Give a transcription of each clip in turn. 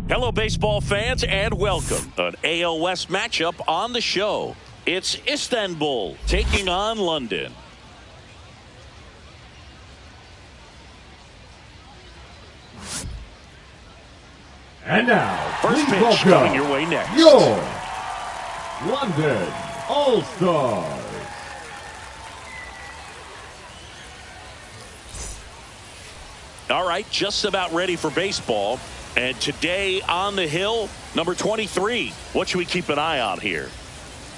Hello, baseball fans, and welcome. An AL West matchup on the show. It's Istanbul taking on London. And now, first please pitch welcome coming your way next. Your London All-Stars. All right, just about ready for baseball. And today on the hill, number 23. What should we keep an eye on here?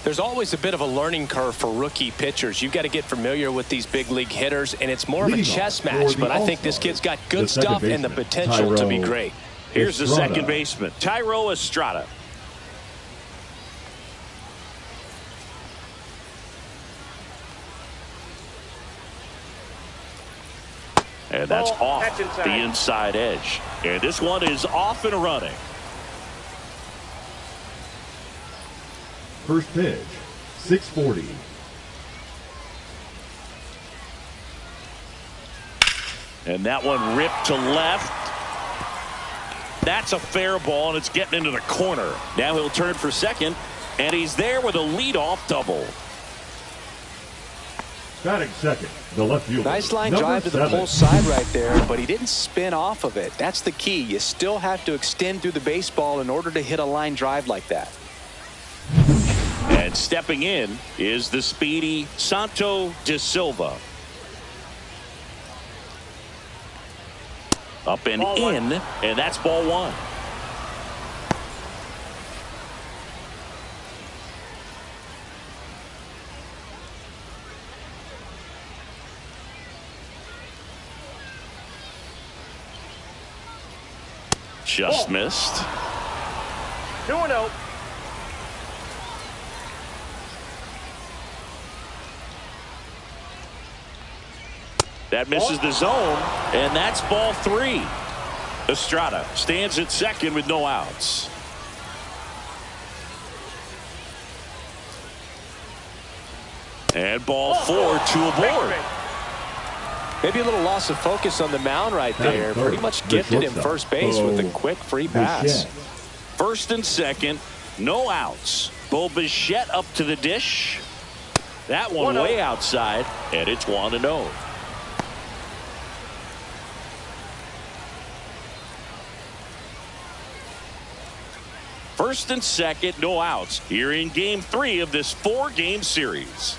There's always a bit of a learning curve for rookie pitchers. You've got to get familiar with these big league hitters, and it's more of a chess match. But I think this kid's got good stuff and the potential to be great. Here's the second baseman, Thairo Estrada. And that's off the inside edge. And this one is off and running. First pitch, 640. And that one ripped to left. That's a fair ball, and it's getting into the corner. Now he'll turn for second, and he's there with a leadoff double. Batting second, the left fielder. Nice line drive to the pull side right there, but he didn't spin off of it. That's the key. You still have to extend through the baseball in order to hit a line drive like that. And stepping in is the speedy Santo de Silva. Up and in, and that's ball one. Just missed. 2-0. That misses the zone, and that's ball three. Estrada stands at second with no outs. And ball four, two aboard. Maybe a little loss of focus on the mound right there. Pretty much gifted him first base with a quick free pass. First and second, no outs. Bo Bichette up to the dish. That one way outside, and it's 1-0. First and second, no outs here in game 3 of this 4-game series.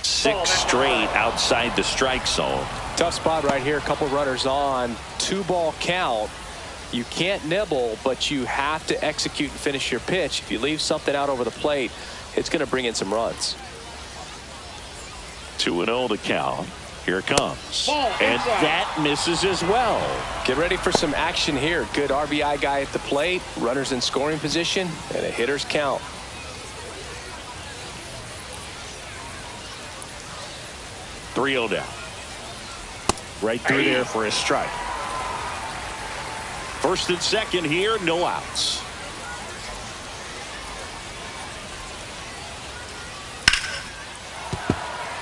6 straight outside the strike zone. Tough spot right here. A couple runners on. 2-ball count. You can't nibble, but you have to execute and finish your pitch. If you leave something out over the plate, it's going to bring in some runs. 2-0 the count. Here it comes. And that misses as well. Get ready for some action here. Good RBI guy at the plate. Runners in scoring position. And a hitter's count. .3-0 down. Right through there for a strike. First and second here, no outs.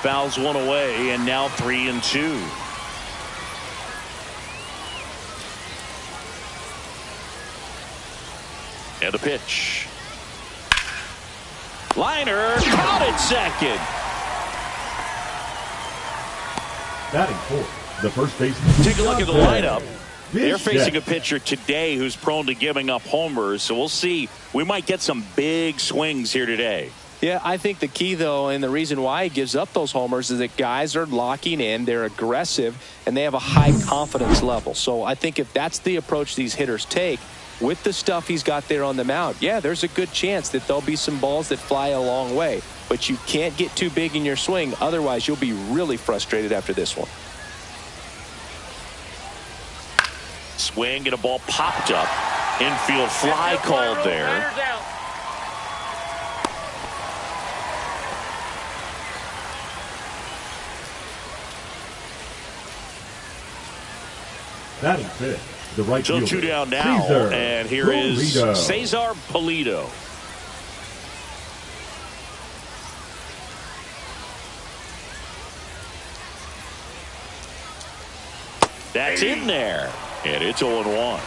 Fouls one away, and now 3-2. And the pitch. Liner caught at second. Batting fourth, the first baseman. Take a look at the lineup. They're facing a pitcher today who's prone to giving up homers, so we'll see. We might get some big swings here today. Yeah, I think the key, though, and the reason why he gives up those homers is that guys are locking in, they're aggressive, and they have a high confidence level. So I think if that's the approach these hitters take, with the stuff he's got there on the mound, yeah, there's a good chance that there'll be some balls that fly a long way. But you can't get too big in your swing, otherwise you'll be really frustrated after this one. Swing and a ball popped up. Infield fly called there. Batting fifth, the right So fielder. 2 down now, Cesar and here is Pulido. Cesar Pulido. That's in there. And it's 0-1.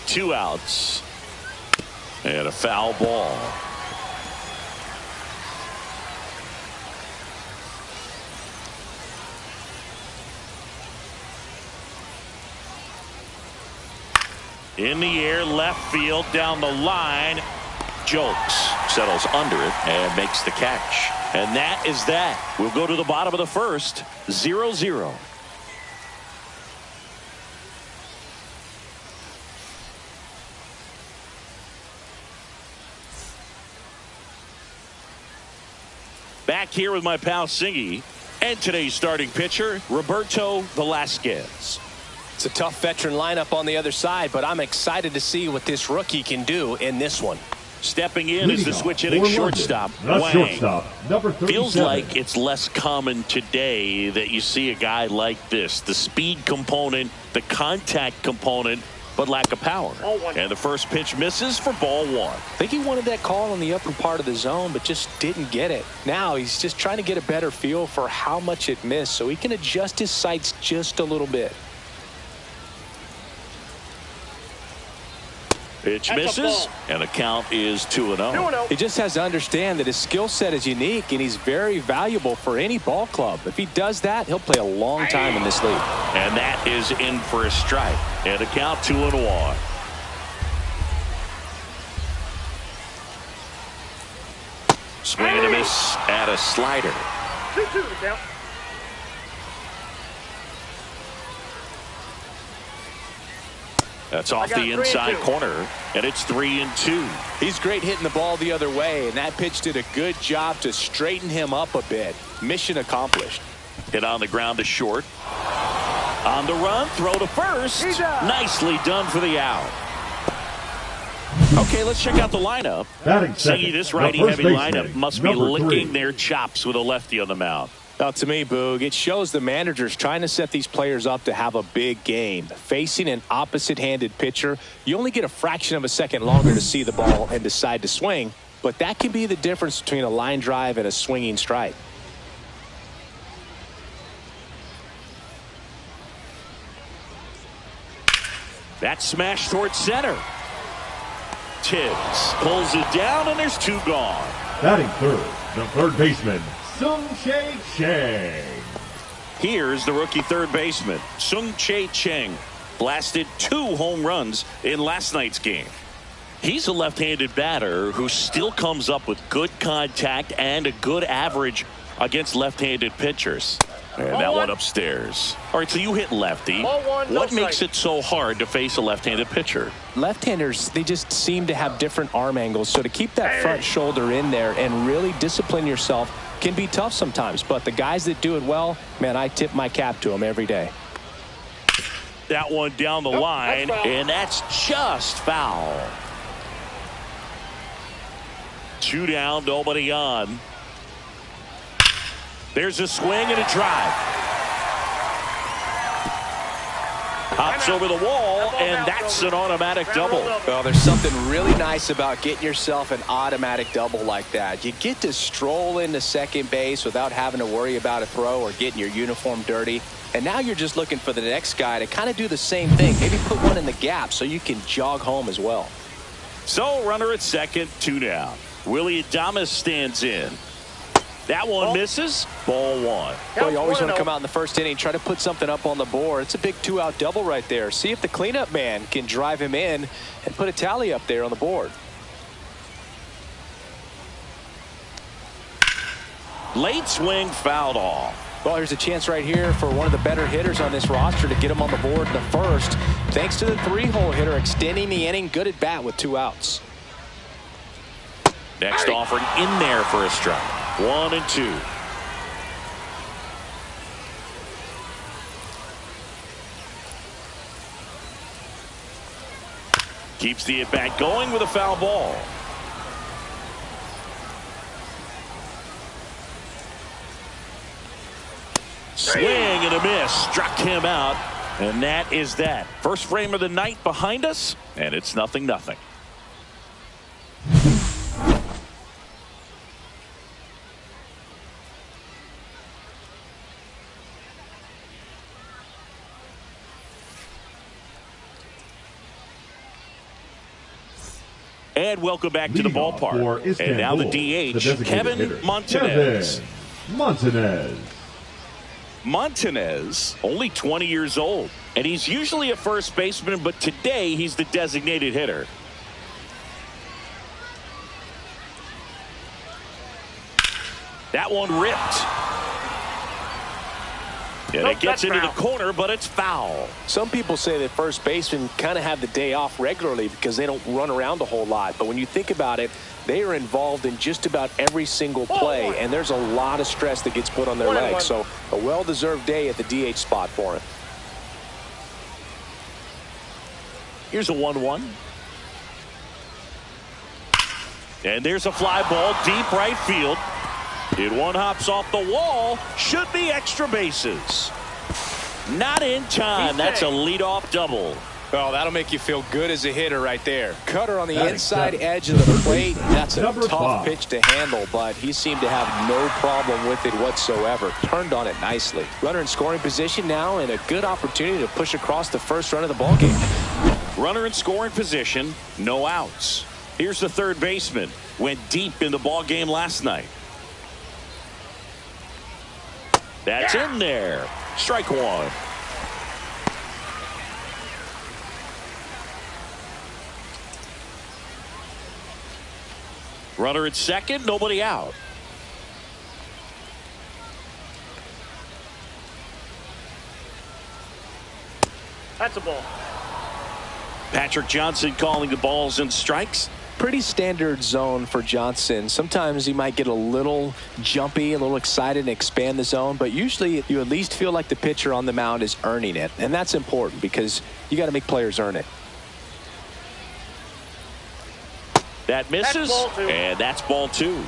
Two outs. And a foul ball. In the air, left field, down the line. Jokes settles under it and makes the catch. And that is that. We'll go to the bottom of the first. 0-0. Back here with my pal Singy and today's starting pitcher, Roberto Velasquez. It's a tough veteran lineup on the other side, but I'm excited to see what this rookie can do in this one. Stepping in is the switch hitting shortstop. Shortstop, number 37. Feels like it's less common today that you see a guy like this. The speed component, the contact component, but lack of power. And the first pitch misses for ball one. I think he wanted that call in the upper part of the zone, but just didn't get it. Now he's just trying to get a better feel for how much it missed so he can adjust his sights just a little bit. Pitch misses, and the count is 2-0. He just has to understand that his skill set is unique, and he's very valuable for any ball club. If he does that, he'll play a long time in this league. And that is in for a strike. And the count 2-1. Swing and a miss at a slider. 2-2 the count. That's off the inside corner, and it's 3-2. He's great hitting the ball the other way, and that pitch did a good job to straighten him up a bit. Mission accomplished. Hit on the ground to short. On the run, throw to first. Nicely done for the out. Okay, let's check out the lineup. See, this righty-heavy lineup must be licking their chops with a lefty on the mound. Now, to me, Boog, it shows the manager's trying to set these players up to have a big game. Facing an opposite-handed pitcher, you only get a fraction of a second longer to see the ball and decide to swing, but that can be the difference between a line drive and a swinging strike. That smash towards center. Tibbs pulls it down, and there's two gone. Batting third, the third baseman, Sung-Chae Chang. Here's the rookie third baseman, Sung-Chae Chang. Blasted 2 home runs in last night's game. He's a left-handed batter who still comes up with good contact and a good average against left-handed pitchers. And that one upstairs. All right, so you hit lefty. What makes it so hard to face a left-handed pitcher? Left-handers, they just seem to have different arm angles. So to keep that front shoulder in there and really discipline yourself can be tough sometimes. But the guys that do it well, man, I tip my cap to them every day. That one down the line, and that's just foul. 2 down, nobody on. There's a swing and a drive. Hops over the wall, and that's an automatic double. Well, there's something really nice about getting yourself an automatic double like that. You get to stroll into second base without having to worry about a throw or getting your uniform dirty. And now you're just looking for the next guy to kind of do the same thing. Maybe put one in the gap so you can jog home as well. So, runner at second, 2 down. Willie Adames stands in. That one misses. Ball 1. Well, you always want to come out in the first inning, try to put something up on the board. It's a big 2-out double right there. See if the cleanup man can drive him in and put a tally up there on the board. Late swing fouled off. Well, there's a chance right here for one of the better hitters on this roster to get him on the board in the first. Thanks to the 3-hole hitter extending the inning. Good at bat with 2 outs. Next offering in there for a strike. 1-2. Keeps the at-bat going with a foul ball. Swing and a miss. Struck him out. And that is that. First frame of the night behind us. And it's 0-0. And welcome back to the ballpark. And now the DH, Kevin Montanez. Montanez, only 20 years old. And he's usually a first baseman, but today he's the designated hitter. That one ripped. And it gets into the corner, but it's foul. Some people say that first basemen kind of have the day off regularly because they don't run around a whole lot. But when you think about it, they are involved in just about every single play, and there's a lot of stress that gets put on their legs. So a well-deserved day at the DH spot for him. Here's a 1-1. And there's a fly ball deep right field. It one hops off the wall. Should be extra bases. Not in time. That's a leadoff double. Oh, that'll make you feel good as a hitter right there. Cutter on the inside edge of the plate. That's a tough pitch to handle, but he seemed to have no problem with it whatsoever. Turned on it nicely. Runner in scoring position now, and a good opportunity to push across the first run of the ballgame. Runner in scoring position, no outs. Here's the third baseman. Went deep in the ballgame last night. That's in there. Strike one. Runner at second, nobody out. That's a ball. Patrick Johnson calling the balls and strikes. Pretty standard zone for Johnson. Sometimes he might get a little jumpy, a little excited and expand the zone, but usually you at least feel like the pitcher on the mound is earning it, and that's important because you got to make players earn it. That misses, and that's ball two.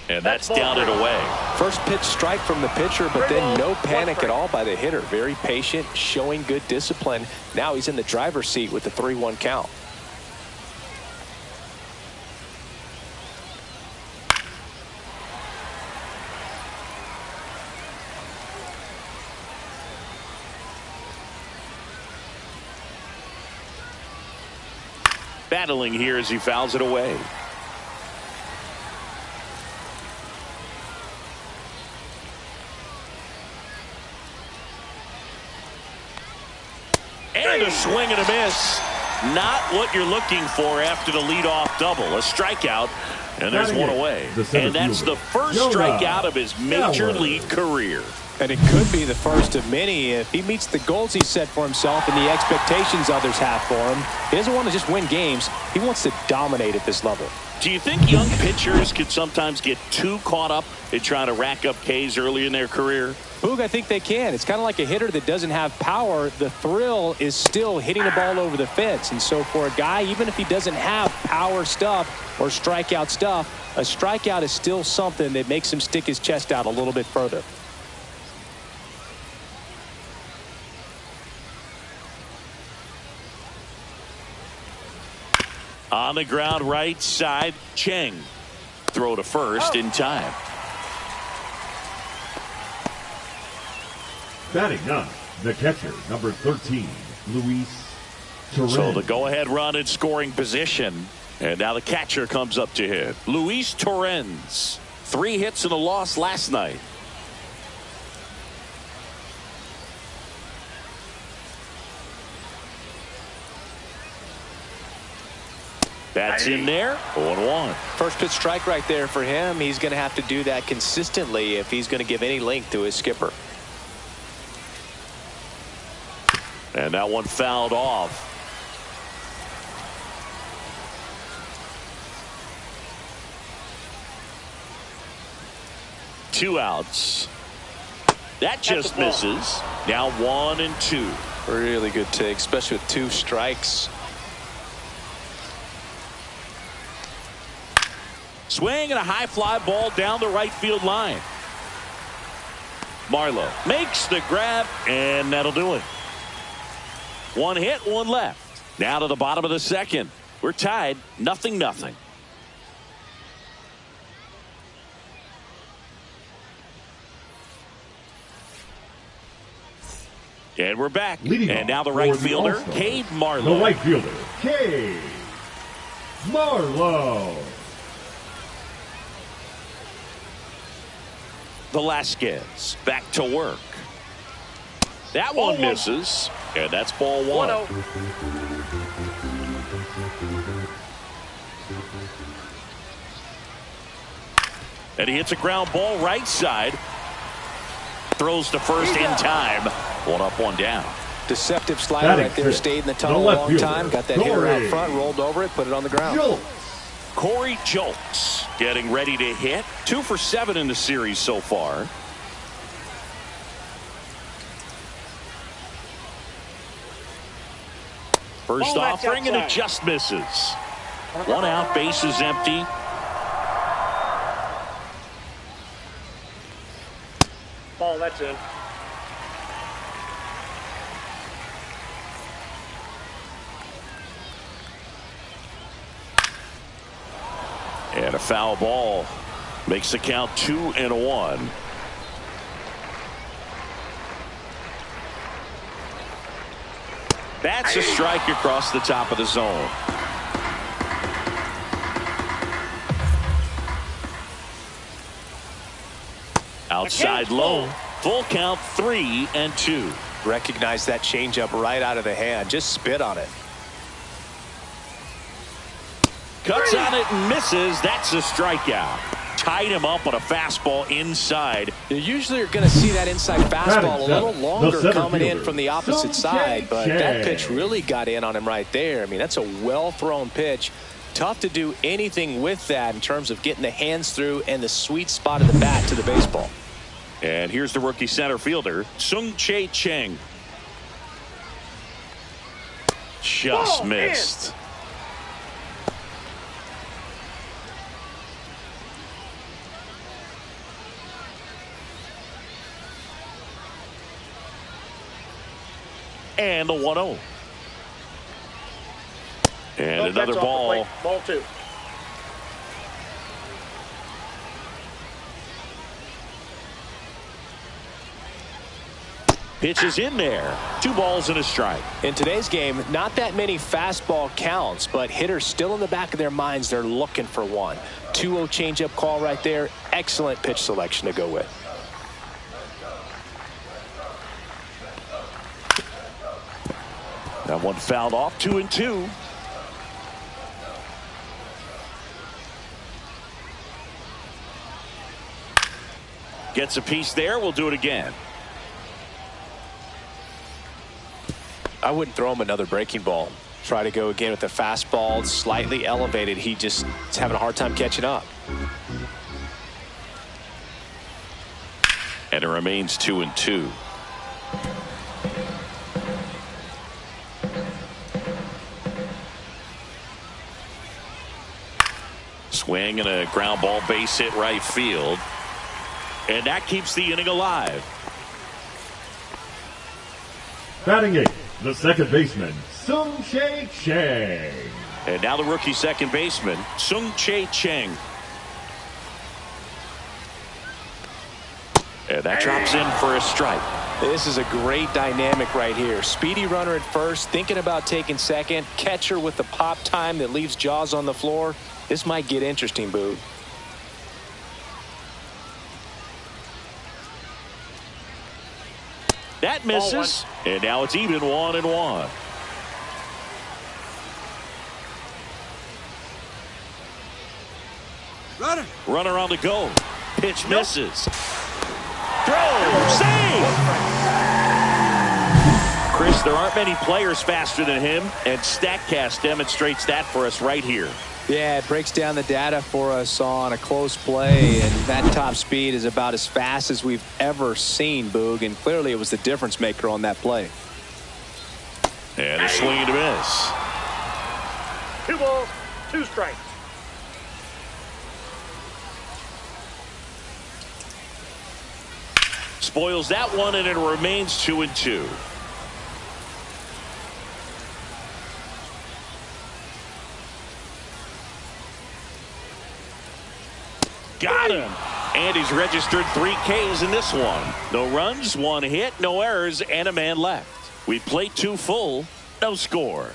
And that's down and away. First pitch strike from the pitcher, but then no panic at all by the hitter. Very patient, showing good discipline. Now he's in the driver's seat with the 3-1 count. Battling here as he fouls it away. And a swing and a miss. Not what you're looking for after the leadoff double. A strikeout, and there's one away. And that's the first strikeout of his major league career. And it could be the first of many if he meets the goals he set for himself and the expectations others have for him. He doesn't want to just win games. He wants to dominate at this level. Do you think young pitchers can sometimes get too caught up in trying to rack up Ks early in their career? Boog, I think they can. It's kind of like a hitter that doesn't have power. The thrill is still hitting the ball over the fence. And so for a guy, even if he doesn't have power stuff or strikeout stuff, a strikeout is still something that makes him stick his chest out a little bit further. On the ground right side, Cheng. Throw to first in time. Batting ninth, the catcher, number 13, Luis Torrens. So the go-ahead run in scoring position. And now the catcher comes up to hit. Luis Torrens. 3 hits and a loss last night. That's in there. 0-1. First pitch strike right there for him. He's going to have to do that consistently if he's going to give any length to his skipper. And that one fouled off. Two outs. That just misses. Now 1 and 2. Really good take, especially with 2 strikes. Swing and a high fly ball down the right field line. Marlowe makes the grab, and that'll do it. 1 hit, 1 left. Now to the bottom of the second. We're tied 0-0. And we're back. Leading and now the off right for the fielder, All-Stars, Cade the Marlowe. right fielder, Cade Marlowe. Velasquez back to work. That one misses. And that's ball one. 1-0. And he hits a ground ball right side. Throws to first in time. One up, one down. Deceptive slider Batting right there. fifth, Stayed in the the tunnel a left long fielder, time. Got that hitter out Corey front, rolled over it, put it on the ground. Schultz. Corey Schultz getting ready to hit. 2 for 7 in the series so far. First Ball, that's offering, and it outside. just misses. One out, base is empty. Ball, that's in. And a foul ball makes the count 2-1. That's a strike across the top of the zone. Outside low. Full count 3-2. Recognize that changeup right out of the hand. Just spit on it. Cuts on it and misses. That's a strikeout. Tied him up on a fastball inside. You usually are going to see that inside fastball a little longer coming in from the opposite side, but that pitch really got in on him right there. I mean, that's a well-thrown pitch. Tough to do anything with that in terms of getting the hands through and the sweet spot of the bat to the baseball. And here's the rookie center fielder, Sung-Chae Cheng. Just missed. And the 1-0. And Oh, another that's off the ball. plate. Ball 2. Pitch is in there. 2 balls and a strike. In today's game, not that many fastball counts, but hitters still in the back of their minds, they're looking for one. 2-0 changeup call right there. Excellent pitch selection to go with. That one fouled off. 2-2. Gets a piece there. We'll do it again. I wouldn't throw him another breaking ball. Try to go again with the fastball, slightly elevated. He just is having a hard time catching up. And it remains 2-2. Swing and a ground ball, base hit right field. And that keeps the inning alive. Batting 8th, the second baseman, Sung-Chae Cheng. And now the rookie second baseman, Sung-Chae Cheng. And that drops in for a strike. This is a great dynamic right here. Speedy runner at first, thinking about taking second. Catcher with the pop time that leaves Jaws on the floor. This might get interesting, Boog. That misses. And now it's even 1-1. Runner on the go. Pitch misses. Throw. Save. Chris, there aren't many players faster than him, and StatCast demonstrates that for us right here. Yeah, it breaks down the data for us on a close play, and that top speed is about as fast as we've ever seen, Boog, and clearly it was the difference maker on that play. And a swing and a miss. 2 balls, 2 strikes. Spoils that one, and it remains 2-2. Got him. And he's registered 3 Ks in this one. No runs, 1 hit, no errors, and a man left. We played 2 full, no score.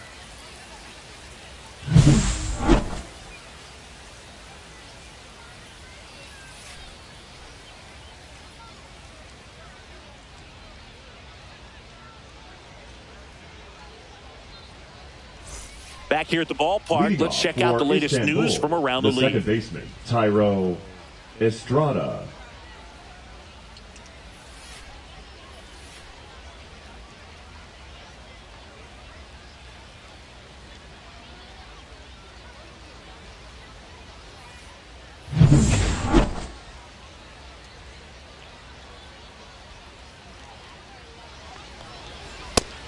Back here at the ballpark, let's check out the latest news from around the league. Second baseman, Tyro Estrada.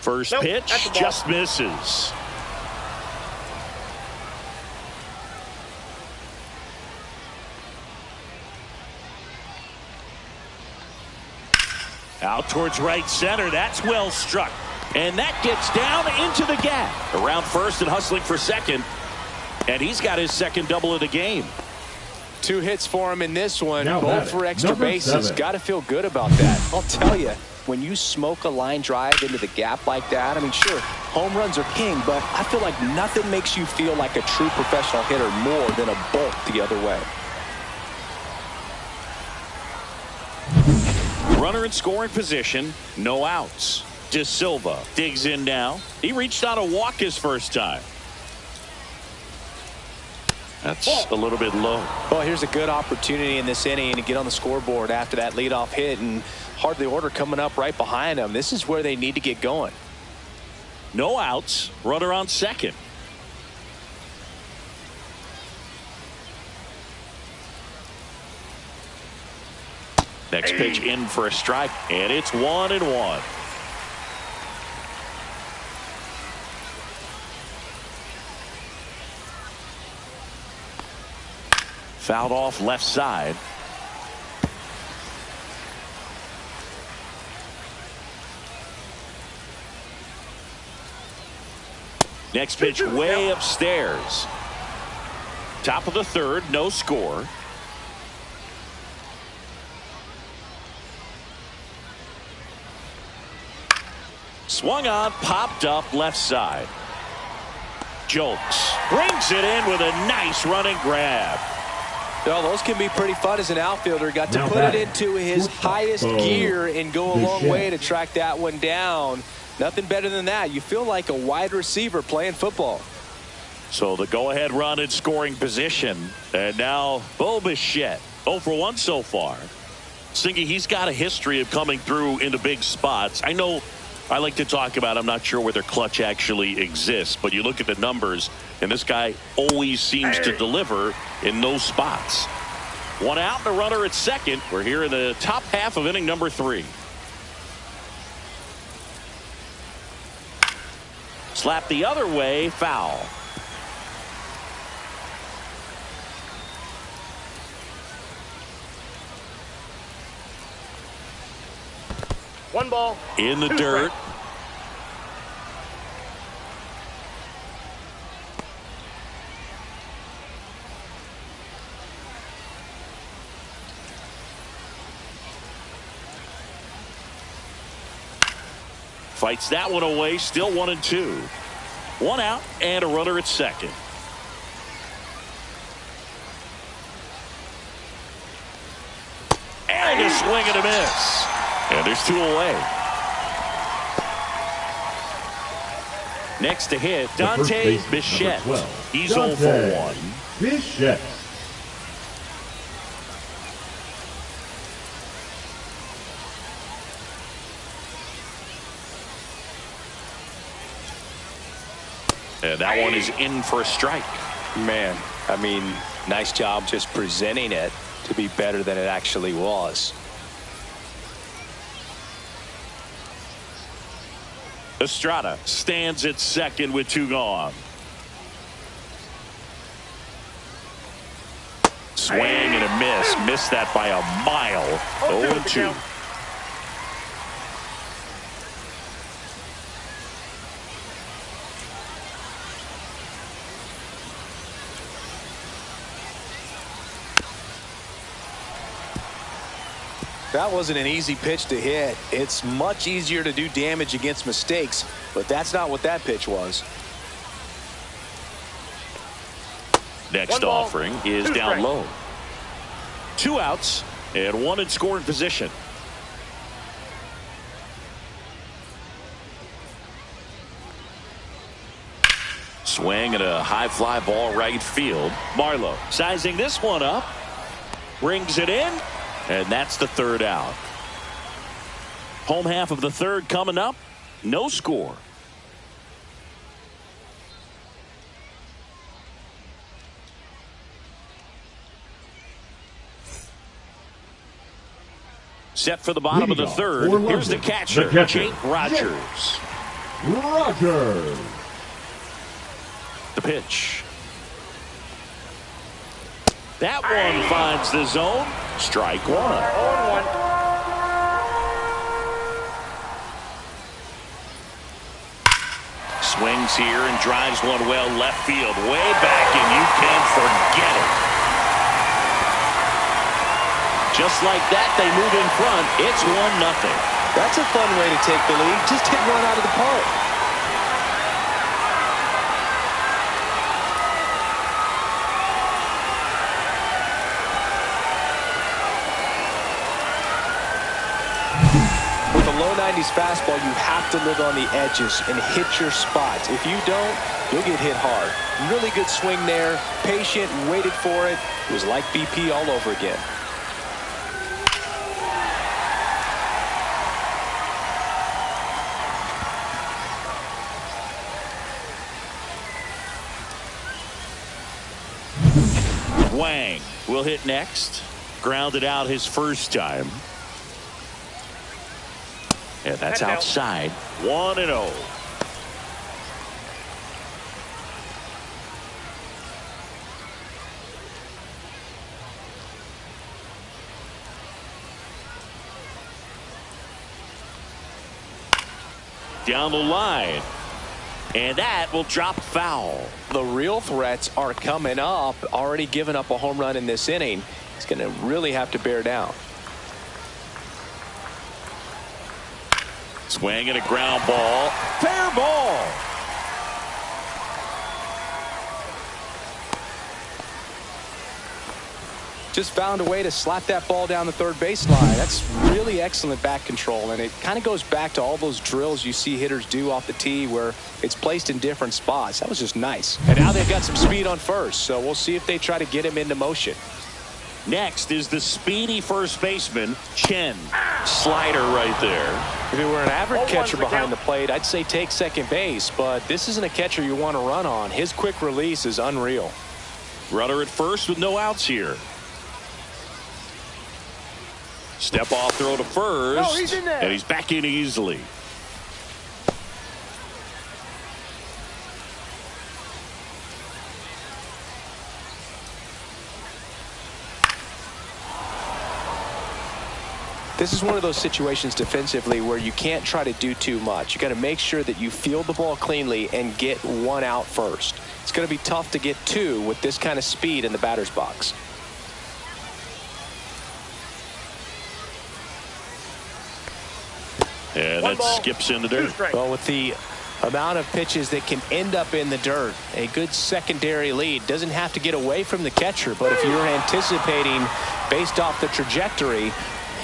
First pitch just misses. Out towards right center. That's well struck. And that gets down into the gap. Around first and hustling for second. And he's got his second double of the game. 2 hits for him in this one. Now both for extra bases. Got to feel good about that. I'll tell you, when you smoke a line drive into the gap like that, I mean, sure, home runs are king, but I feel like nothing makes you feel like a true professional hitter more than a bolt the other way. Runner in scoring position, no outs. De Silva digs in now. He reached out a walk his first time. That's a little bit low. Well, here's a good opportunity in this inning to get on the scoreboard after that leadoff hit, and hardly order coming up right behind them. This is where they need to get going. No outs. Runner on second. Next pitch in for a strike, and it's 1-1. Fouled off left side. Next pitch way upstairs. Top of the third, no score. Swung on, popped up left side. Jolks brings it in with a nice running grab. Well, those can be pretty fun as an outfielder. Got to put it into his highest gear and go a long way to track that one down. Nothing better than that. You feel like a wide receiver playing football. So the go-ahead run in scoring position. And now Wbc 0 for 1 so far. Singy, he's got a history of coming through into big spots. I know I like to talk about, I'm not sure whether clutch actually exists, but you look at the numbers, and this guy always seems to deliver in those spots. 1 out and a runner at second. We're here in the top half of inning number 3. Slap the other way, foul. One ball. In the dirt. Fights that one away. Still 1-2. 1 out and a runner at second. And a swing and a miss. And there's 2 away. Next to hit, Dante Bichette. He's 0 for 1. Bichette. And that one is in for a strike. Man, I mean, nice job just presenting it to be better than it actually was. Estrada stands at second with 2 gone. Swing and a miss. Missed that by a mile. 0-2. That wasn't an easy pitch to hit. It's much easier to do damage against mistakes, but that's not what that pitch was. Next offering is down low. 2 outs and 1 in scoring position. Swing and a high fly ball right field. Marlowe sizing this one up. Brings it in. And that's the 3rd out. Home half of the 3rd coming up. No score. Set for the bottom of the 3rd. Here's the catcher, Jake Rogers. Rogers. The pitch. That one finds the zone. Strike 1. 0-1. Swings here and drives one well left field. Way back, and you can forget it. Just like that, they move in front. It's 1-0. That's a fun way to take the lead. Just hit one out of the park. With a low 90s fastball, you have to live on the edges and hit your spots. If you don't, you'll get hit hard. Really good swing there. Patient, waited for it. It was like BP all over again. Wang will hit next. Grounded out his first time. And that's outside. 1-0. Down the line. And that will drop foul. The real threats are coming up. Already given up a home run in this inning. He's going to really have to bear down. Swing and a ground ball. Fair ball. Just found a way to slap that ball down the third baseline. That's really excellent bat control, and it kind of goes back to all those drills you see hitters do off the tee where it's placed in different spots. That was just nice. And now they've got some speed on first, so we'll see if they try to get him into motion. Next is the speedy first baseman, Chen. Slider right there. If it were an average catcher behind the plate, I'd say take second base, but this isn't a catcher you want to run on. His quick release is unreal. Runner at first with no outs here. Step off throw to first. No, he's in there. And he's back in easily. This is one of those situations defensively where you can't try to do too much. You got to make sure that you field the ball cleanly and get 1 out first. It's going to be tough to get 2 with this kind of speed in the batter's box. And that skips into dirt. Well, with the amount of pitches that can end up in the dirt, a good secondary lead doesn't have to get away from the catcher, but if you're anticipating based off the trajectory,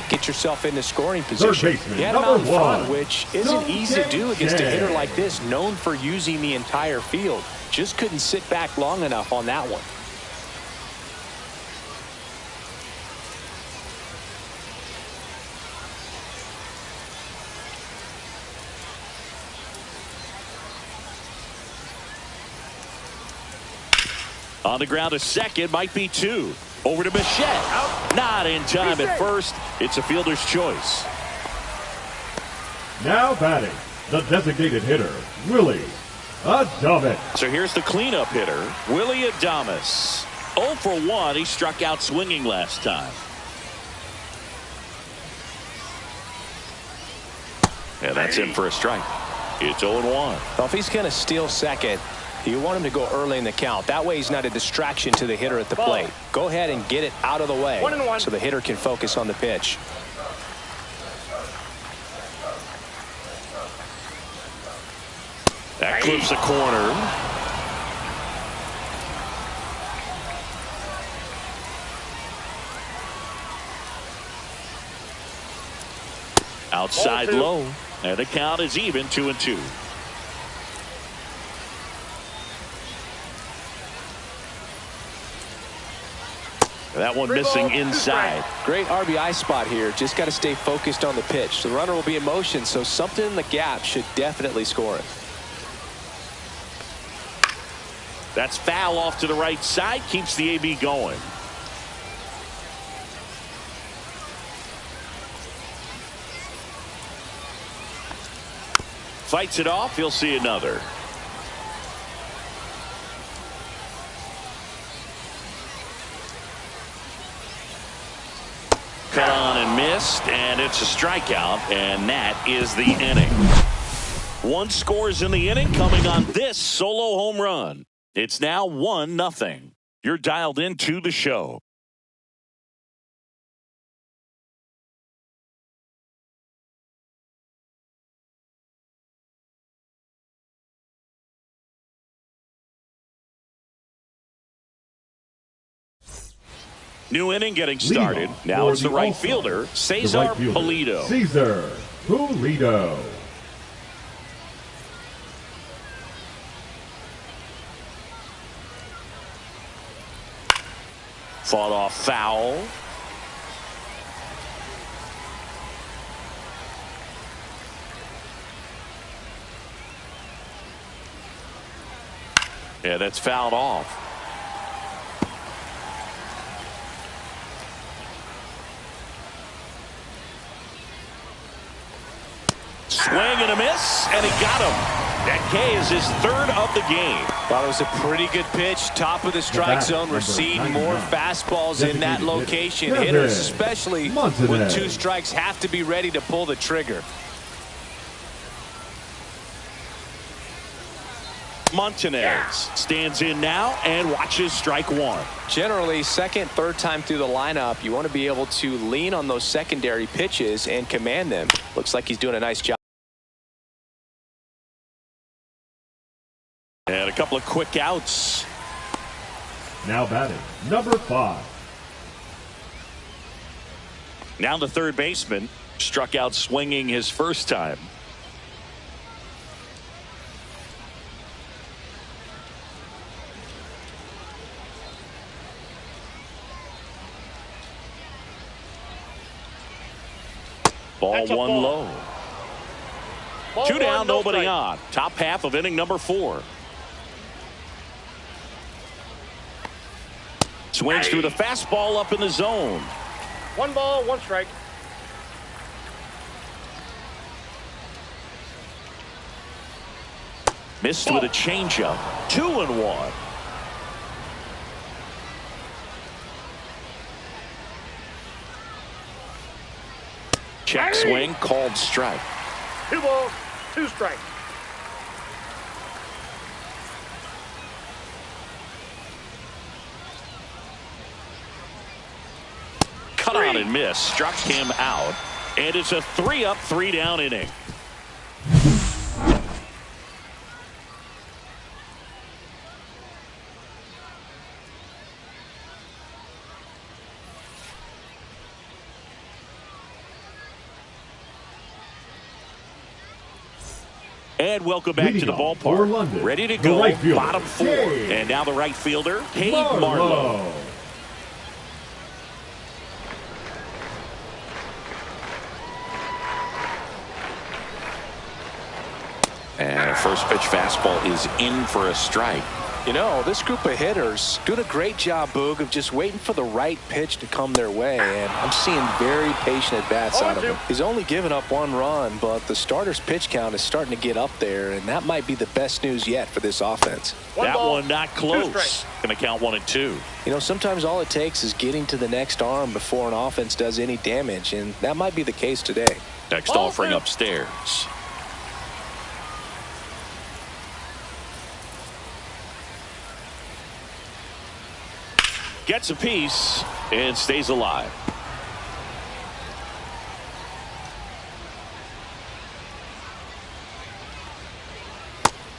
get yourself into scoring position. He had him out in front, which isn't easy to do against a hitter like this, known for using the entire field. Just couldn't sit back long enough on that one. On the ground to second, might be 2. Over to Bichette. Not in time at first. It's a fielder's choice. Now batting, the designated hitter, Willie Adames. So here's the cleanup hitter, Willie Adames. 0 for 1. He struck out swinging last time. And that's in for a strike. It's 0-1. Well, if he's going to steal second, you want him to go early in the count. That way he's not a distraction to the hitter at the plate. Go ahead and get it out of the way 1-1. so the hitter can focus on the pitch. clips a corner. Outside low. And the count is even 2-2. That one missing inside. Great RBI spot here. Just got to stay focused on the pitch. The runner will be in motion, so something in the gap should definitely score it. That's foul off to the right side. Keeps the AB going. Fights it off. He'll see another. Cut on and missed, and it's a strikeout, and that is the inning. One scores in the inning coming on this solo home run. It's now 1-0. You're dialed into the show. New inning getting started. Now it's the right fielder, Cesar Pulido. Cesar Pulido. Fought off foul. Yeah, that's fouled off. Swing and a miss, and he got him. That K is his third of the game. Thought it was a pretty good pitch. Top of the strike zone. We're seeing more fastballs in that location. Hitters, especially with 2 strikes, have to be ready to pull the trigger. Montanez stands in now and watches strike one. Generally, second, third time through the lineup, you want to be able to lean on those secondary pitches and command them. Looks like he's doing a nice job. And a couple of quick outs. Now batting, number 5. Now the third baseman struck out swinging his first time. Ball one low. 2 down, nobody on. Top half of inning number 4. Swings through the fastball up in the zone. 1 ball, 1 strike. Missed with a changeup. 2-1. Check swing, called strike. 2 balls, 2 strikes. Cut on and miss. Struck him out. And it's a 3-up, 3-down inning. And welcome back to the ballpark. Ready to go, bottom 4. And now the right fielder, Cade Marlowe. And a first pitch fastball is in for a strike. You know, this group of hitters doing a great job, Boog, of just waiting for the right pitch to come their way, and I'm seeing very patient at-bats out of him. He's only given up 1 run, but the starter's pitch count is starting to get up there, and that might be the best news yet for this offense. That one not close. Going to count 1 and 2. You know, sometimes all it takes is getting to the next arm before an offense does any damage, and that might be the case today. Next offering upstairs. Gets a piece and stays alive.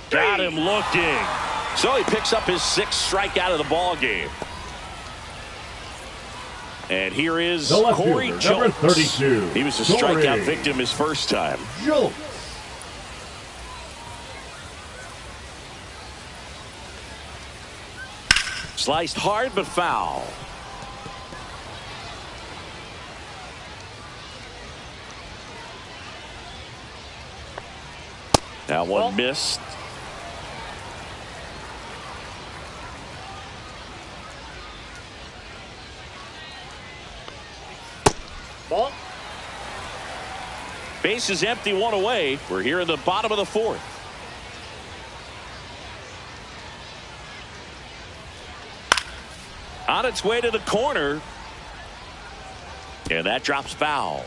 Got him him looking. So he picks up his 6th strikeout of the ball game. And here is Corey Jones. Number 32. He was a strikeout victim his first time. Jones. Sliced hard but foul. That one missed. Ball. Base is empty, 1 away. We're here in the bottom of the 4th. On its way to the corner. And that drops foul.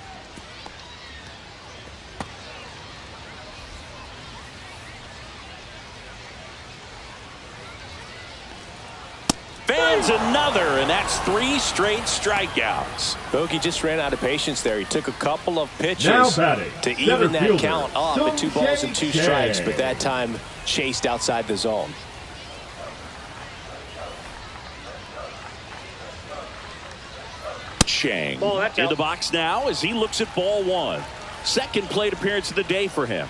Fans another, and that's 3 straight strikeouts. Bogey just ran out of patience there. He took a couple of pitches to even center that fielder, count up at 2 balls and 2 strikes, but that time chased outside the zone. Chang in the box now as he looks at ball 1. 2nd plate appearance of the day for him.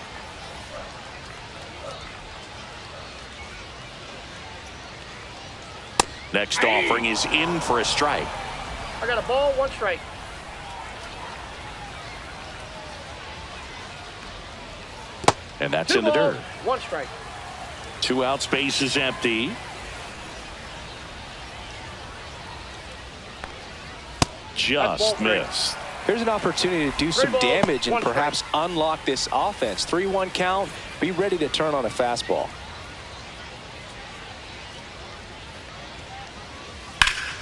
Next offering is in for a strike. I got a ball, 1 strike. And that's 2 in the balls, dirt. 1 strike. 2 out, space is empty. Just missed. Here's an opportunity to do some damage and perhaps unlock this offense. 3-1 count. Be ready to turn on a fastball.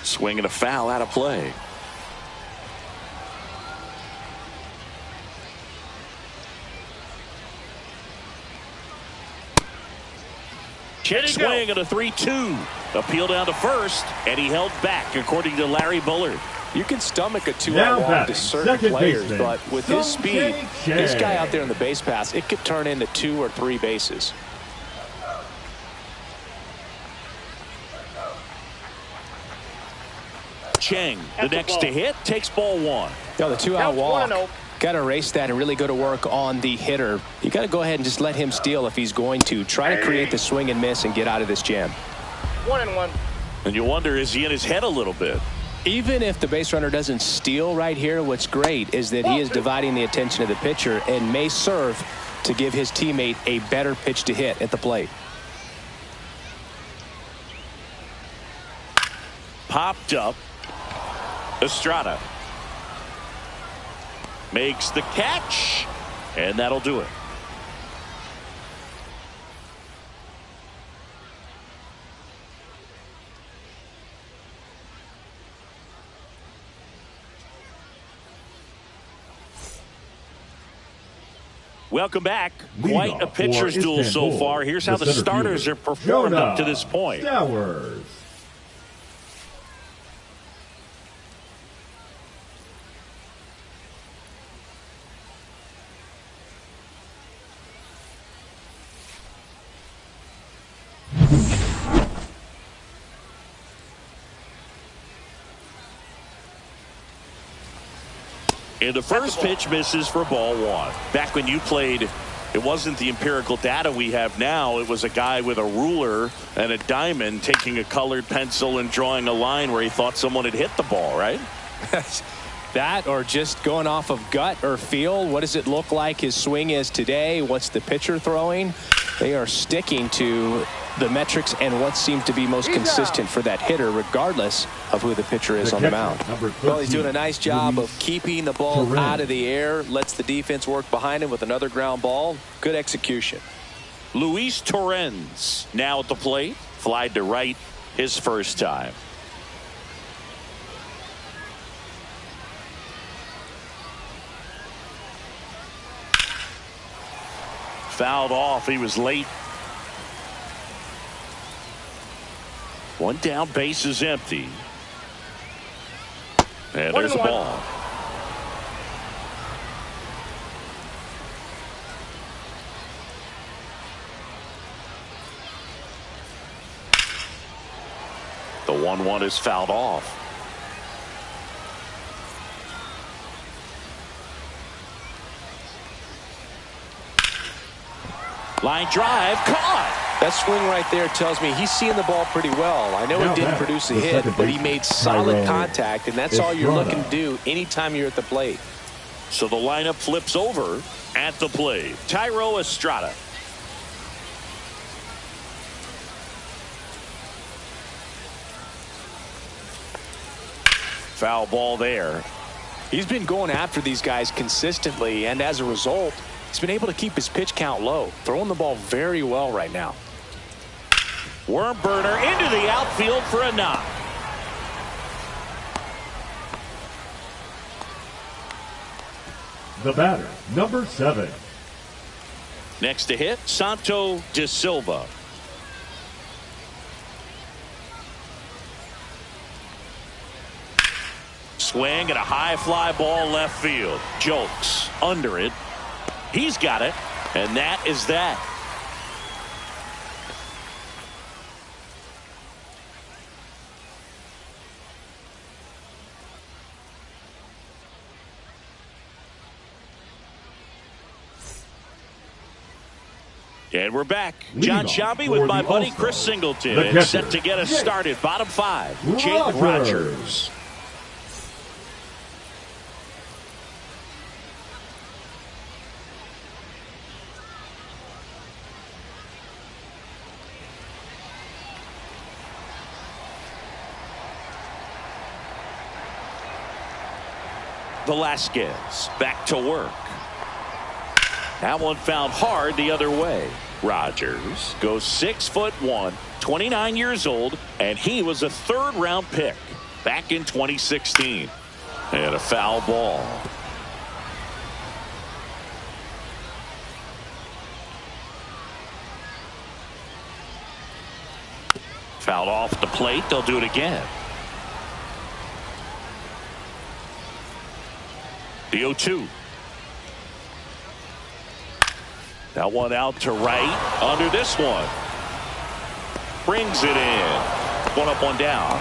Swing and a foul out of play. Check swing and a 3-2. Appeal down to first, and he held back, according to Larry Bullard. You can stomach a 2-out walk to certain players, but with his speed, this guy out there in the base pass, it could turn into 2 or 3 bases. Chang, the next to hit, takes ball 1. The 2-out walk. Got to erase that and really go to work on the hitter. You got to go ahead and just let him steal if he's going to. Try to create the swing and miss and get out of this jam. 1-1. And you wonder, is he in his head a little bit? Even if the base runner doesn't steal right here, what's great is that he is dividing the attention of the pitcher and may serve to give his teammate a better pitch to hit at the plate. Popped up. Estrada makes the catch, and that'll do it. Welcome back. Quite a pitcher's duel so far. Here's how the starters are performed up to this point. Stowers. And the first pitch misses for ball 1. Back when you played, it wasn't the empirical data we have now. It was a guy with a ruler and a diamond taking a colored pencil and drawing a line where he thought someone had hit the ball, right? That or just going off of gut or feel. What does it look like his swing is today? What's the pitcher throwing? They are sticking to the metrics and what seems to be most consistent for that hitter, regardless of who the pitcher is on the mound. Well, he's doing a nice job of keeping the ball out of the air, lets the defense work behind him with another ground ball. Good execution. Luis Torrens now at the plate. Flied to right his first time. Fouled off. He was late. 1 down, base is empty. And there's the ball. The 1-1 is fouled off. Line drive, caught. That swing right there tells me he's seeing the ball pretty well. I know Now it didn't back, produce a the hit, second but he baseman, made solid Isreal. contact, and that's all you're looking to do anytime you're at the plate. So the lineup flips over at the plate. Thairo Estrada. Foul ball there. He's been going after these guys consistently, and as a result, he's been able to keep his pitch count low, throwing the ball very well right now. Worm burner into the outfield for a knock. The batter, number 7. Next to hit, Santo de Silva. Swing and a high fly ball left field. Jokes under it. He's got it, and that is that. And we're back. John Shabby with my buddy Chris Singleton. And set to get us started. Bottom 5, Jake Rogers. Velasquez back to work. That one found hard the other way. Rogers goes 6'1", 29 years old, and he was a 3rd-round pick back in 2016. And a foul ball. Fouled off the plate. They'll do it again. The 0-2. That one out to right. Under this one. Brings it in. One up, one down.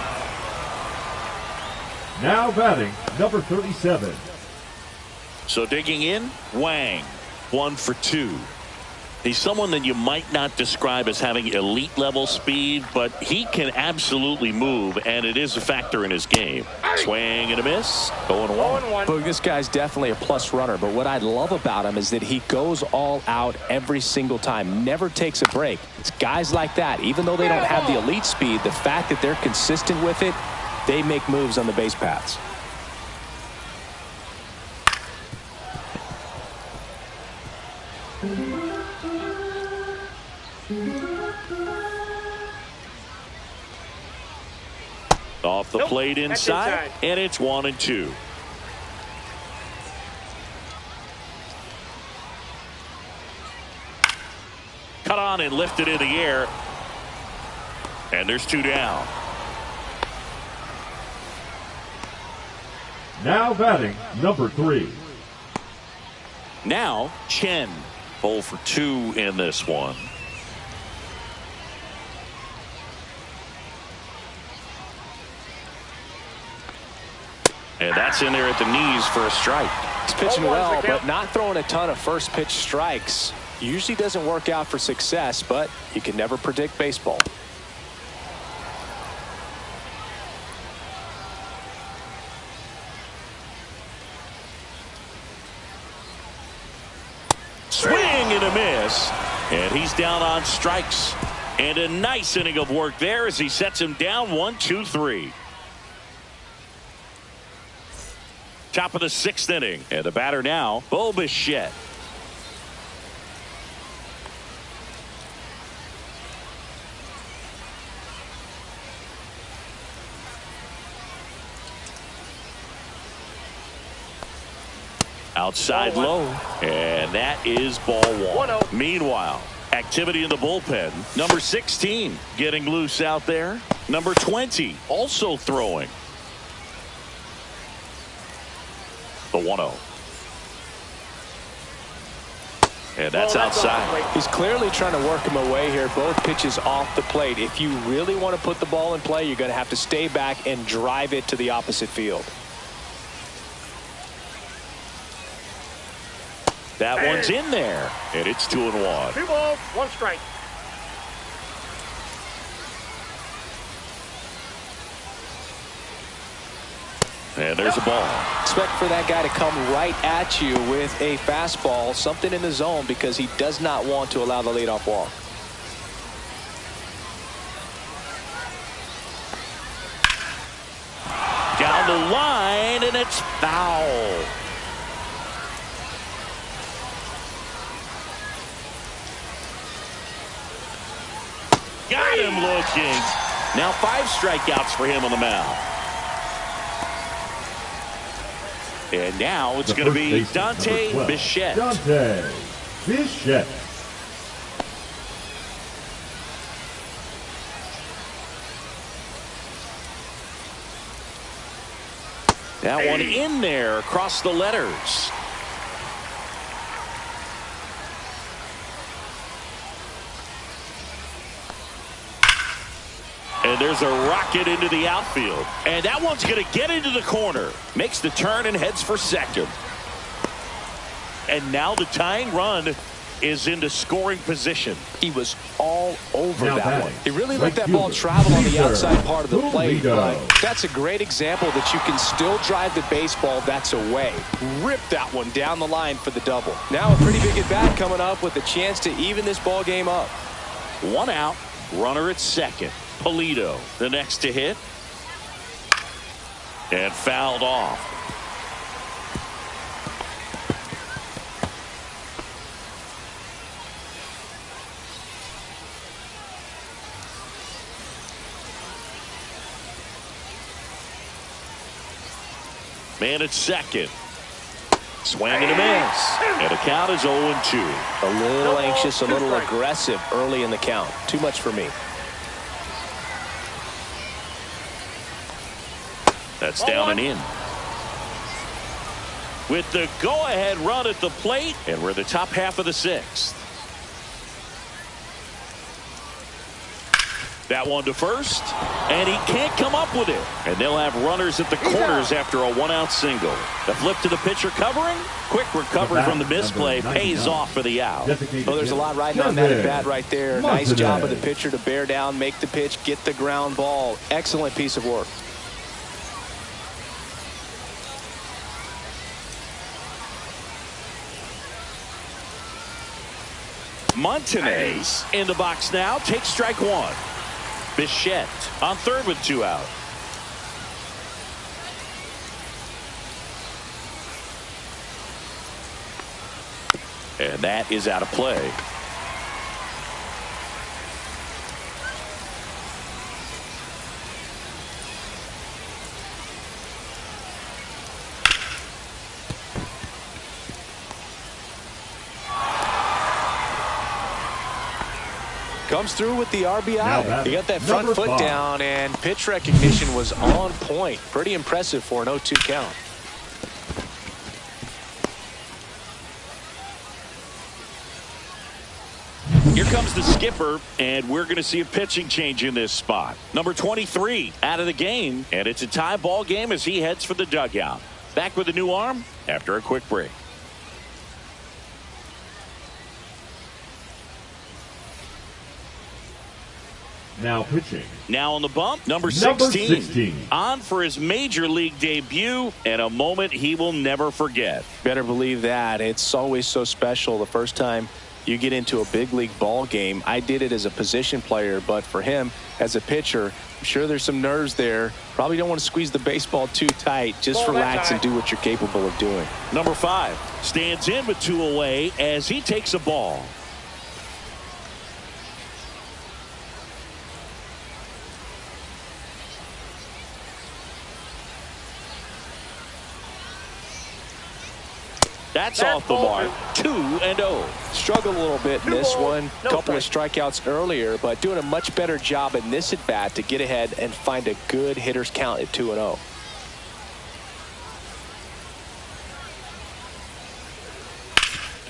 Now batting, number 37. So digging in, Wang. 1 for 2. He's someone that you might not describe as having elite level speed, but he can absolutely move, and it is a factor in his game. Swing and a miss. 0-1. But this guy's definitely a plus runner, but what I love about him is that he goes all out every single time, never takes a break. It's guys like that, even though they don't have the elite speed, the fact that they're consistent with it, they make moves on the base paths. Off the plate inside, and it's 1-2. Cut on and lifted in the air. And there's 2 down. Now batting, number 3. Now Chen. 0 for 2 in this one. And that's in there at the knees for a strike. He's pitching well, but not throwing a ton of first pitch strikes. Usually doesn't work out for success, but you can never predict baseball. Swing and a miss. And he's down on strikes. And a nice inning of work there as he sets him down 1-2-3. Top of the 6th inning, and the batter now, Wbc. Outside low, and that is ball 1. Meanwhile, activity in the bullpen. Number 16 getting loose out there. Number 20 also throwing. The 1-0. And that's outside. He's clearly trying to work him away here. Both pitches off the plate. If you really want to put the ball in play, you're going to have to stay back and drive it to the opposite field. That one's in there, and it's 2-1. 2 balls, 1 strike. And there's a ball. Expect for that guy to come right at you with a fastball, something in the zone, because he does not want to allow the leadoff walk. Down the line, and it's foul. Got him looking. Now 5 strikeouts for him on the mound. And now it's going to be Dante Bichette. Dante Bichette. That one in there across the letters. And there's a rocket into the outfield. And that one's going to get into the corner. Makes the turn and heads for second. And now the tying run is into scoring position. He was all over now that one. He really let right that ball fielder, travel on the Leader, outside part of the plate. Toledo. But that's a great example that you can still drive the baseball that's away. Rip that one down the line for the double. Now a pretty big at bat coming up with a chance to even this ball game up. 1 out, runner at second. Polito, the next to hit. And fouled off. Man at second. Swing and a miss. And the count is 0-2. A little anxious, a little aggressive early in the count. Too much for me. That's down and in. With the go-ahead run at the plate, and we're the top half of the 6th. That one to first, and he can't come up with it. And they'll have runners at the corners after a 1-out single. The flip to the pitcher covering. Quick recovery from the misplay pays off for the out. Well, there's a lot riding on that at bat right there. Nice job of the pitcher to bear down, make the pitch, get the ground ball. Excellent piece of work. Montanez in the box now. Takes strike 1. Bichette on third with 2 out. And that is out of play. Comes through with the RBI. He got that front foot 5. down, and pitch recognition was on point. Pretty impressive for an 0-2 count. Here comes the skipper, and we're going to see a pitching change in this spot. Number 23 out of the game, and it's a tie ball game as he heads for the dugout. Back with a new arm after a quick break. Now pitching. Now on the bump, number 16. On for his major league debut, and a moment he will never forget. Better believe that. It's always so special the first time you get into a big league ball game. I did it as a position player, but for him as a pitcher, I'm sure there's some nerves there. Probably don't want to squeeze the baseball too tight. Just relax and do what you're capable of doing. Number 5 stands in with 2 away as he takes a ball. That's off the mark. 2-0. Struggled a little bit in this one. Couple of strikeouts earlier, but doing a much better job in this at bat to get ahead and find a good hitter's count at 2-0.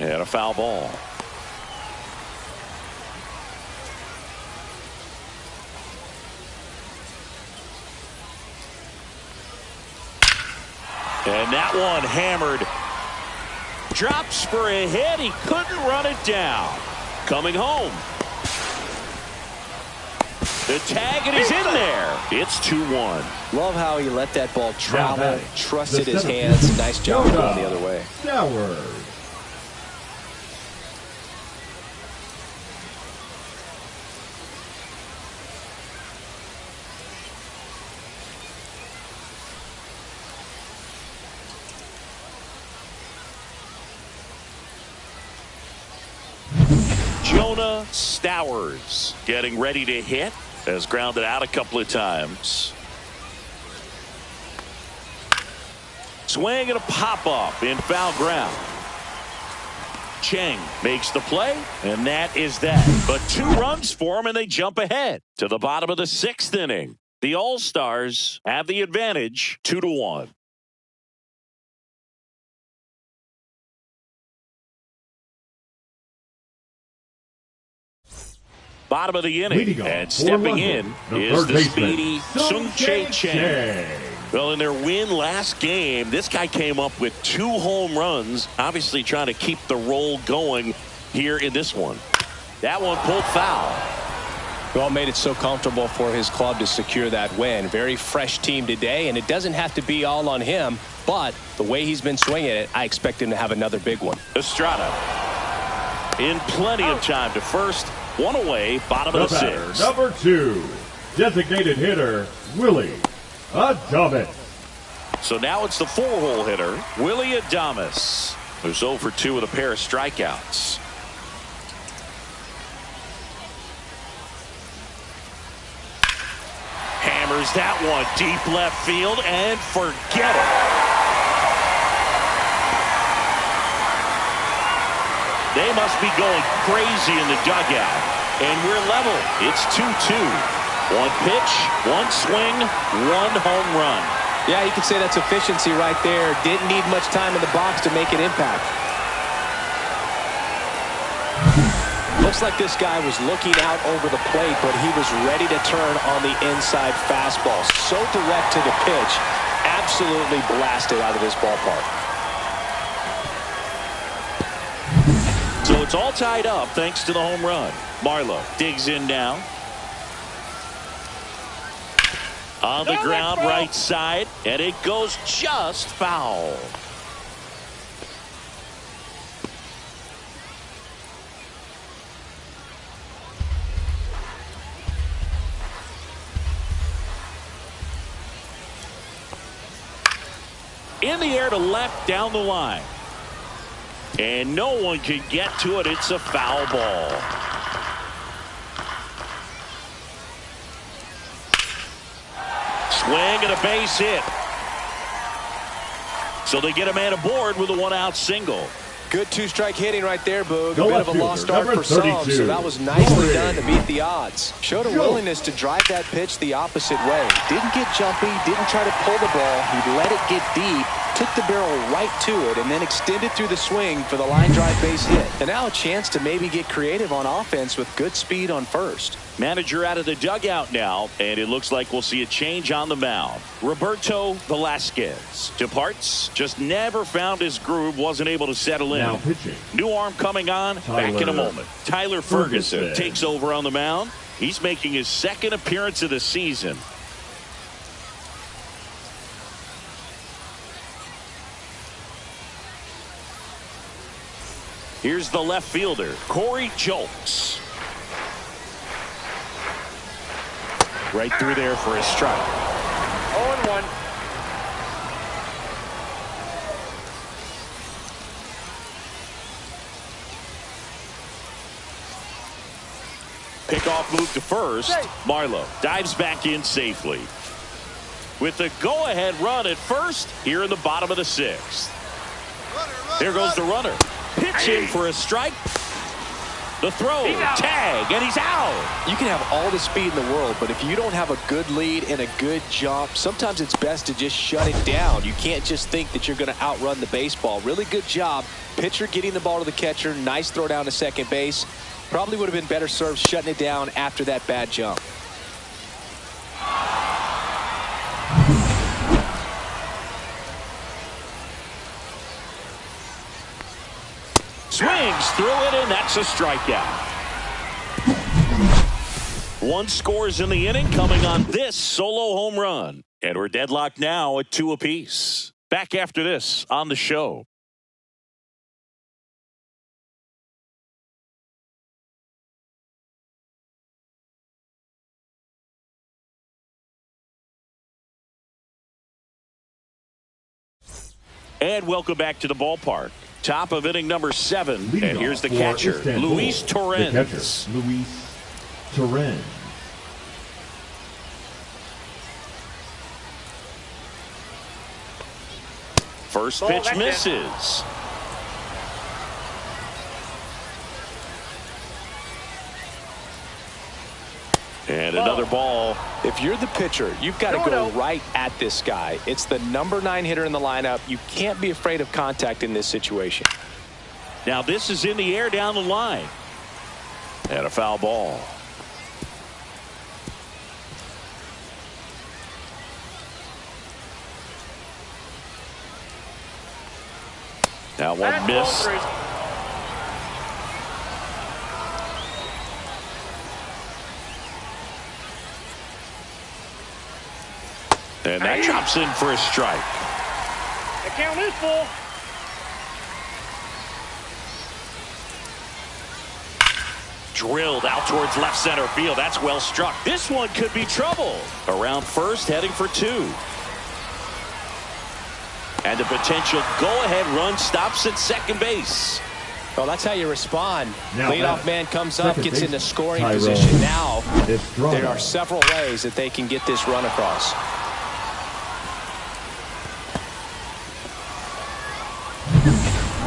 And a foul ball. And that one hammered. Drops for a hit. He couldn't run it down. Coming home. The tag, and he's in there. It's 2-1. Love how he let that ball travel, trusted his hands. Nice job going the other way. Stowers. Jonah Stowers getting ready to hit. Has grounded out a couple of times. Swing and a pop-up in foul ground. Cheng makes the play, and that is that. But 2 runs for him, and they jump ahead to the bottom of the 6th inning. The All-Stars have the advantage, 2-1. Bottom of the inning, and stepping in is the speedy Sung-Chae Cheng. Well, in their win last game, this guy came up with 2 home runs, obviously trying to keep the roll going here in this one. That one pulled foul. Well, made it so comfortable for his club to secure that win. Very fresh team today, and it doesn't have to be all on him, but the way he's been swinging it, I expect him to have another big one. Estrada in plenty of time to first. 1 away, bottom of the 6th. Number 2, designated hitter, Willie Adames. So now it's the 4-hole hitter, Willie Adames, who's 0 for 2 with a pair of strikeouts. Hammers that one deep left field, and forget it. They must be going crazy in the dugout. And we're level. It's 2-2. 1 pitch, 1 swing, 1 home run. Yeah, you could say that's efficiency right there. Didn't need much time in the box to make an impact. Looks like this guy was looking out over the plate, but he was ready to turn on the inside fastball. So direct to the pitch. Absolutely blasted out of this ballpark. So it's all tied up thanks to the home run. Marlowe digs in now. On the ground, right side, and it goes just foul. In the air to left down the line. And no one can get to it. It's a foul ball. Swing and a base hit. So they get a man aboard with a 1-out single. Good 2-strike hitting right there, Boog. A bit of a lost start for some, 32. so that was nicely done to beat the odds. Showed a willingness to drive that pitch the opposite way. Didn't get jumpy, didn't try to pull the ball. He let it get deep, took the barrel right to it, and then extended through the swing for the line drive base hit. And now a chance to maybe get creative on offense with good speed on first. Manager out of the dugout now, and it looks like we'll see a change on the mound. Roberto Velasquez departs, just never found his groove, wasn't able to settle in. Now pitching. New arm coming on, back in a moment. Tyler Ferguson takes over on the mound. He's making his 2nd appearance of the season. Here's the left fielder, Corey Julks. Right through there for a strike. 0-1. Pickoff move to first. Marlowe dives back in safely. With the go-ahead run at first here in the bottom of the 6th. Here goes the runner. Pitching for a strike. The throw, tag, and he's out. You can have all the speed in the world, but if you don't have a good lead and a good jump, sometimes it's best to just shut it down. You can't just think that you're going to outrun the baseball. Really good job. Pitcher getting the ball to the catcher. Nice throw down to second base. Probably would have been better served shutting it down after that bad jump. Swings through it, and that's a strikeout. One scores in the inning coming on this solo home run. And we're deadlocked now at 2 apiece. Back after this on the show. And welcome back to the ballpark. Top of inning number 7. And here's the catcher, Luis Torrens. The catcher, Luis Torrens. First pitch misses. And another ball. If you're the pitcher, you've got to go right at this guy. It's the number 9 hitter in the lineup. You can't be afraid of contact in this situation. Now this is in the air down the line. And a foul ball. That one missed. And that drops in for a strike. The count is full. Drilled out towards left center field. That's well struck. This one could be trouble. Around first, heading for 2. And the potential go-ahead run stops at second base. Well, that's how you respond. Now leadoff man comes up, gets into scoring Tyrone. position. Now, Estrada. there are several ways that they can get this run across.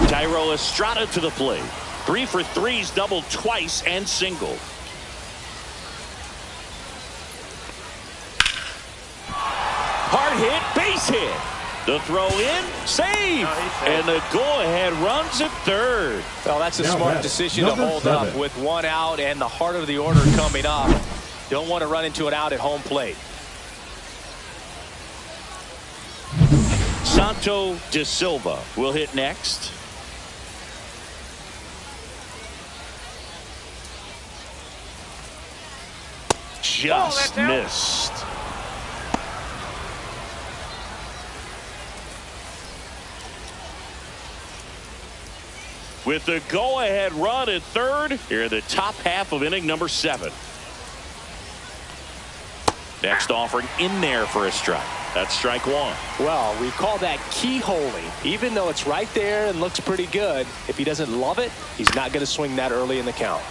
Tyrone Estrada to the plate. 3 for 3's doubled twice and singled. Hard hit, base hit. The throw in, save. And the go-ahead runs at third. Well, that's a Now smart that's decision to hold 7. up with 1 out and the heart of the order coming up. Don't want to run into an out at home plate. Santo de Silva will hit next. Just missed. With the go-ahead run at third, here in the top half of inning number 7. Next offering in there for a strike. That's strike 1. Well, we call that keyholing. Even though it's right there and looks pretty good, if he doesn't love it, he's not going to swing that early in the count.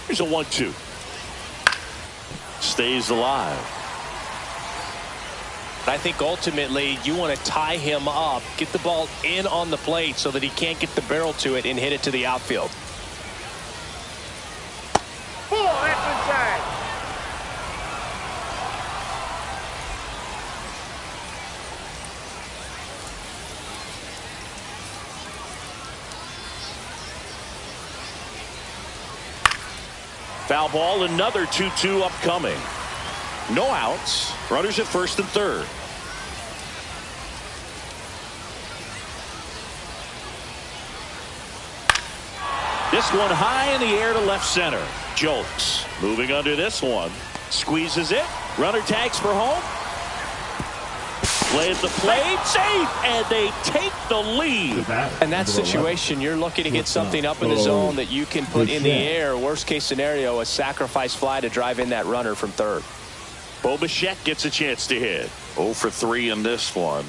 Here's a 1-2. Stays alive. I think ultimately you want to tie him up, get the ball in on the plate so that he can't get the barrel to it and hit it to the outfield. Oh, that's inside. Foul ball, another 2-2 upcoming. No outs. Runners at first and third. This one high in the air to left center. Jolks moving under this one. Squeezes it. Runner tags for home. Play at the plate. Safe. And they take the lead. In that situation, you're looking to get something up in the zone that you can put in the air. Worst case scenario, a sacrifice fly to drive in that runner from third. Wbc gets a chance to hit. 0 for 3 in this one.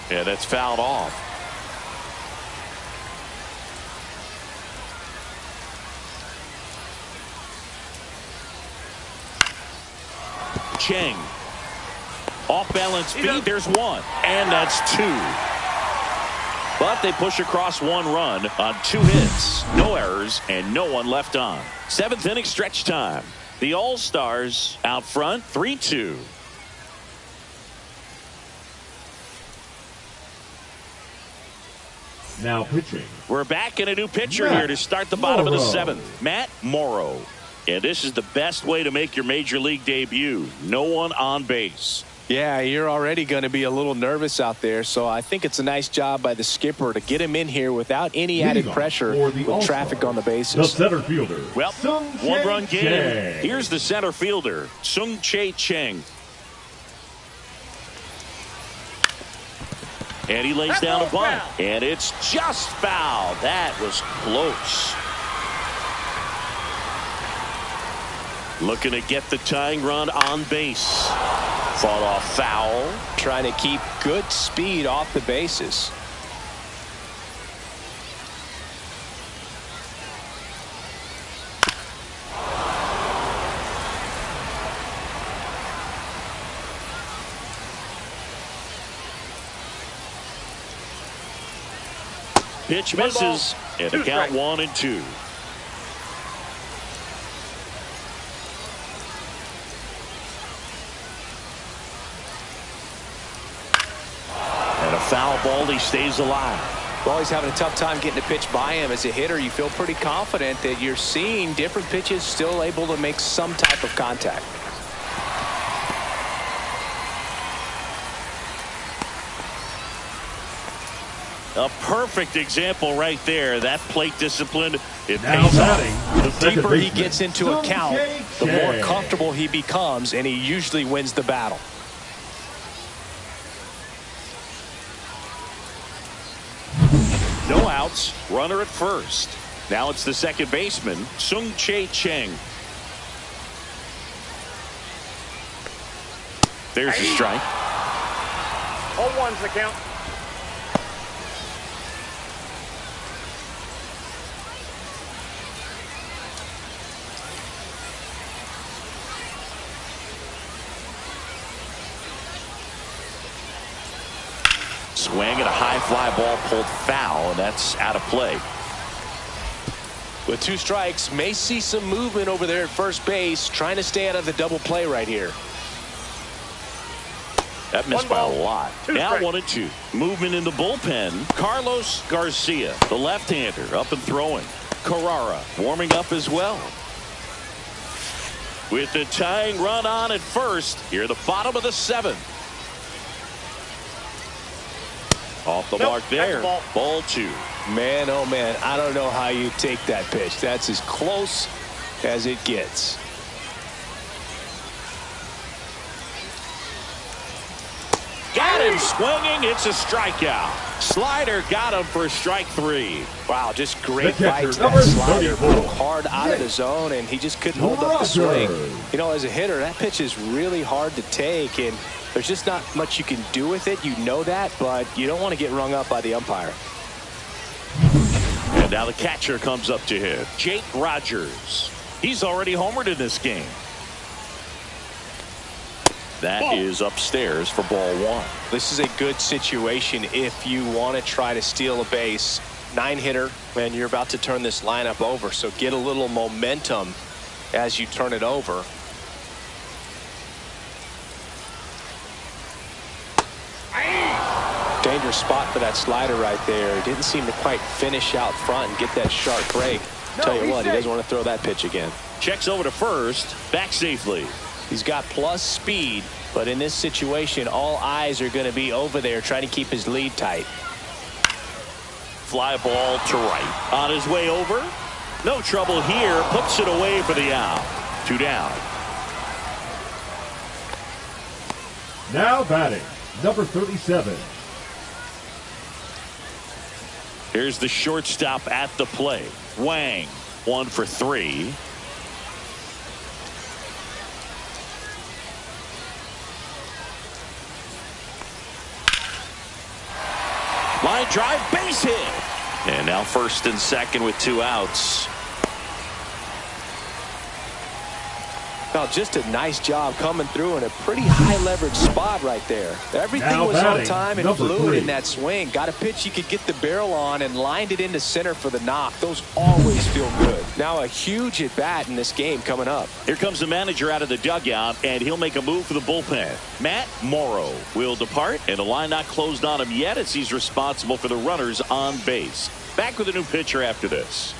Yeah, that's fouled off. Chang. Off balance feed. There's 1. And that's 2. But they push across 1 run on 2 hits. No errors and no one left on. 7th inning stretch time. The All-Stars out front 3-2. Now pitching. We're back in a new pitcher here to start the bottom of the seventh. Matt Morrow. And this is the best way to make your major league debut. No one on base. Yeah, you're already going to be a little nervous out there, so I think it's a nice job by the skipper to get him in here without any added pressure with traffic on the bases. The center fielder. Well, one-run game. Here's the center fielder, Sung-Chae Cheng. And he lays down a bunt. And it's just foul. That was close. Looking to get the tying run on base. Fought off foul. Trying to keep good speed off the bases. Pitch misses. And the count 1-2. Foul ball, he stays alive. Well, he's having a tough time getting a pitch by him. As a hitter, you feel pretty confident that you're seeing different pitches still able to make some type of contact. A perfect example right there. That plate discipline, it now pays batting, off. The deeper he gets into a count, the more comfortable he becomes, and he usually wins the battle. No outs, runner at first. Now it's the second baseman, Sung-Chae Cheng. There's a strike. 0-1's the count. Swing at a high fly ball pulled foul, and that's out of play. With 2 strikes, may see some movement over there at first base, trying to stay out of the double play right here. That missed by a lot. Now 1-2. Movement in the bullpen. Carlos Garcia, the left-hander, up and throwing. Carrara warming up as well. With the tying run on at first, here the bottom of the 7th. Off the mark there. Ball 2. Man, oh man, I don't know how you take that pitch. That's as close as it gets. Got him swinging. It's a strikeout. Slider got him for strike 3. Wow, just great bites. That slider blew hard out of the zone, and he just couldn't hold up the swing. You know, as a hitter, that pitch is really hard to take, and there's just not much you can do with it. You know that, but you don't want to get rung up by the umpire. And now the catcher comes up to him, Jake Rogers. He's already homered in this game. That is upstairs for ball 1. This is a good situation if you want to try to steal a base. 9-hitter, and you're about to turn this lineup over, so get a little momentum as you turn it over. Dangerous spot for that slider right there. He didn't seem to quite finish out front and get that sharp break. Tell you what, he doesn't want to throw that pitch again. Checks over to first, back safely. He's got plus speed, but in this situation, all eyes are going to be over there trying to keep his lead tight. Fly ball to right. On his way over. No trouble here. Puts it away for the out. 2 down. Now batting, number 37. Here's the shortstop at the plate. Wang, 1 for 3. Line drive, base hit. And now first and second with 2 outs. Well, just a nice job coming through in a pretty high leverage spot right there. Everything Now was on batting, time and number fluid 3. in that swing. Got a pitch you could get the barrel on and lined it into center for the knock. Those always feel good. Now a huge at bat in this game coming up. Here comes the manager out of the dugout, and he'll make a move for the bullpen. Matt Morrow will depart, and the line not closed on him yet as he's responsible for the runners on base. Back with a new pitcher after this.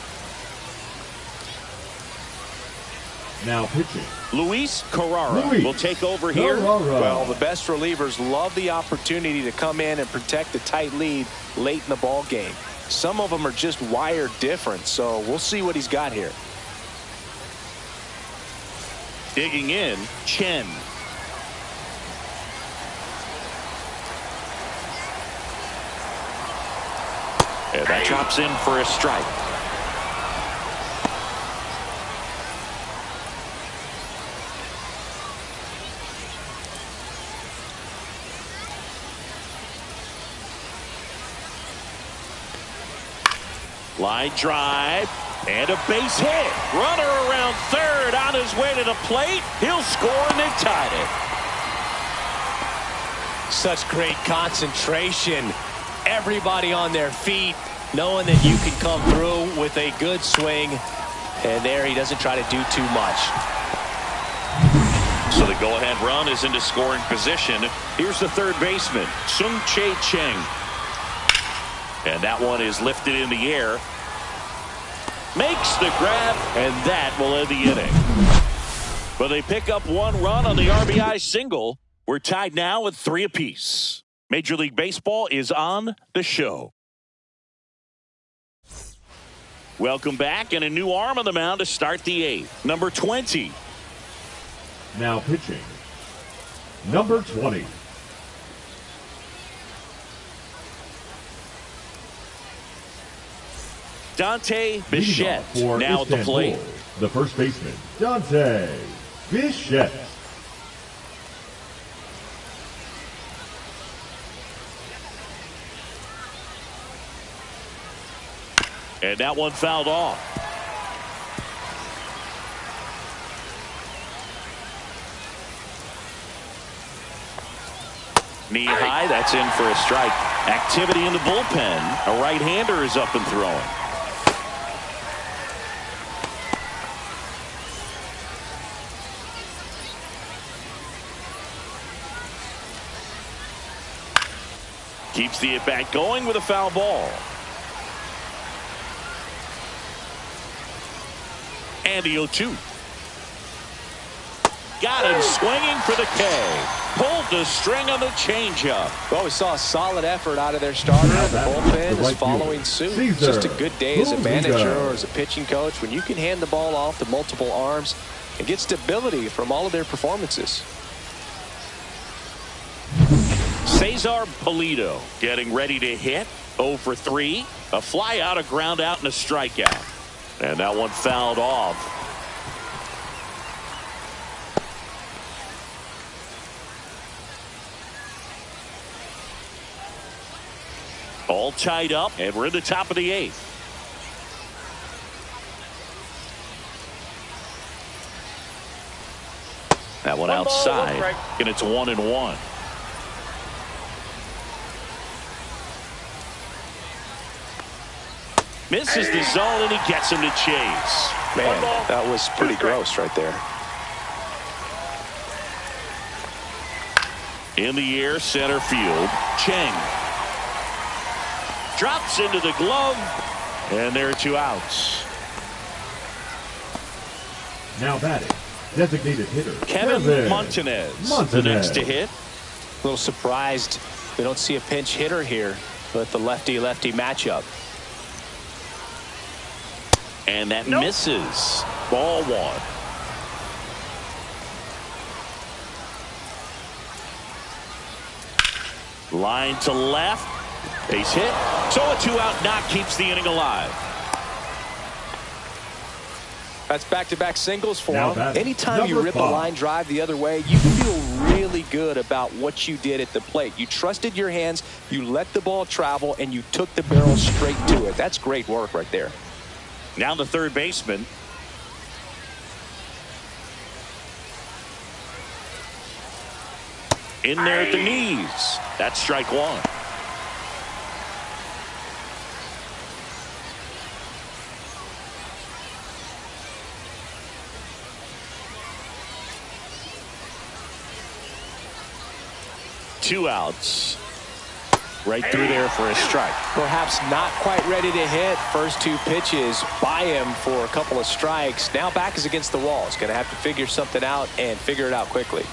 Now pitching. Luis Carrara will take over here. Well, the best relievers love the opportunity to come in and protect a tight lead late in the ball game. Some of them are just wired different, so we'll see what he's got here. Digging in, Chen. And that drops in for a strike. Line drive and a base hit. Runner around third on his way to the plate. He'll score, and they've tied it. Such great concentration. Everybody on their feet, knowing that you can come through with a good swing. And there he doesn't try to do too much. So the go-ahead run is into scoring position. Here's the third baseman, Sung-Chae Cheng. And that one is lifted in the air. Makes the grab, and that will end the inning. But they pick up one run on the RBI single. We're tied now at 3 apiece. Major League Baseball is on the show. Welcome back, and a new arm on the mound to start the 8th. Number 20. Now pitching. Number 20. Dante Bichette now at the plate. The first baseman, Dante Bichette. And that one fouled off. Knee high, that's in for a strike. Activity in the bullpen. A right-hander is up and throwing. Keeps the at-bat going with a foul ball. And the 0-2. Got him swinging for the K. Pulled the string on the changeup. Well, we saw a solid effort out of their starter. The bullpen is following suit. It's just a good day as a manager or as a pitching coach when you can hand the ball off to multiple arms and get stability from all of their performances. Cesar Pulido getting ready to hit. 0 for 3. A fly out, a ground out, and a strikeout. And that one fouled off. All tied up, and we're in the top of the 8th. That one outside, and it's 1-1. Misses the zone, and he gets him to chase. Man, that was pretty gross right there. In the air, center field, Cheng. Drops into the glove, and there are 2 outs. Now batting, designated hitter, Kevin Montanez, the next to hit. A little surprised we don't see a pinch hitter here with the lefty-lefty matchup. And that misses. Ball 1. Line to left. Base hit. So a 2-out knock keeps the inning alive. That's back-to-back singles for Now him. Anytime you rip a line drive the other way, you feel really good about what you did at the plate. You trusted your hands, you let the ball travel, and you took the barrel straight to it. That's great work right there. Now the third baseman. In there at the knees. That's strike one. Two outs. Right through there for a strike. Perhaps not quite ready to hit. First two pitches by him for a couple of strikes. Now back is against the wall. He's going to have to figure something out and figure it out quickly.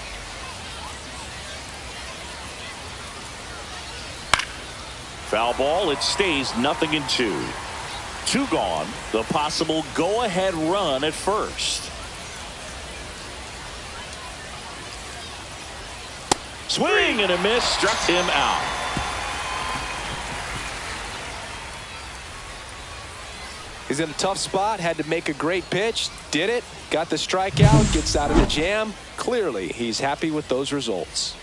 Foul ball. It stays 0-2. Two gone. The possible go-ahead run at first. Swing and a miss. Struck him out. He's in a tough spot. Had to make a great pitch. Did it. Got the strikeout. Gets out of the jam. Clearly, he's happy with those results.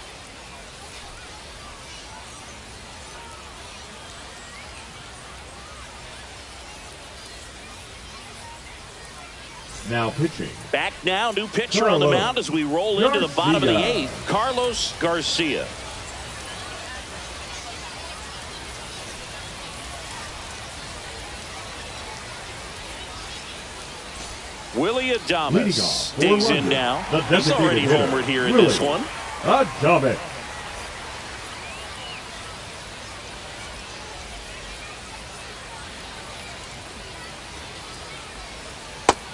Now pitching. Back now. New pitcher on the mound as we roll into the bottom of the eighth. Carlos Garcia. Willie Adames digs in now. He's already homered here in this one. Adames.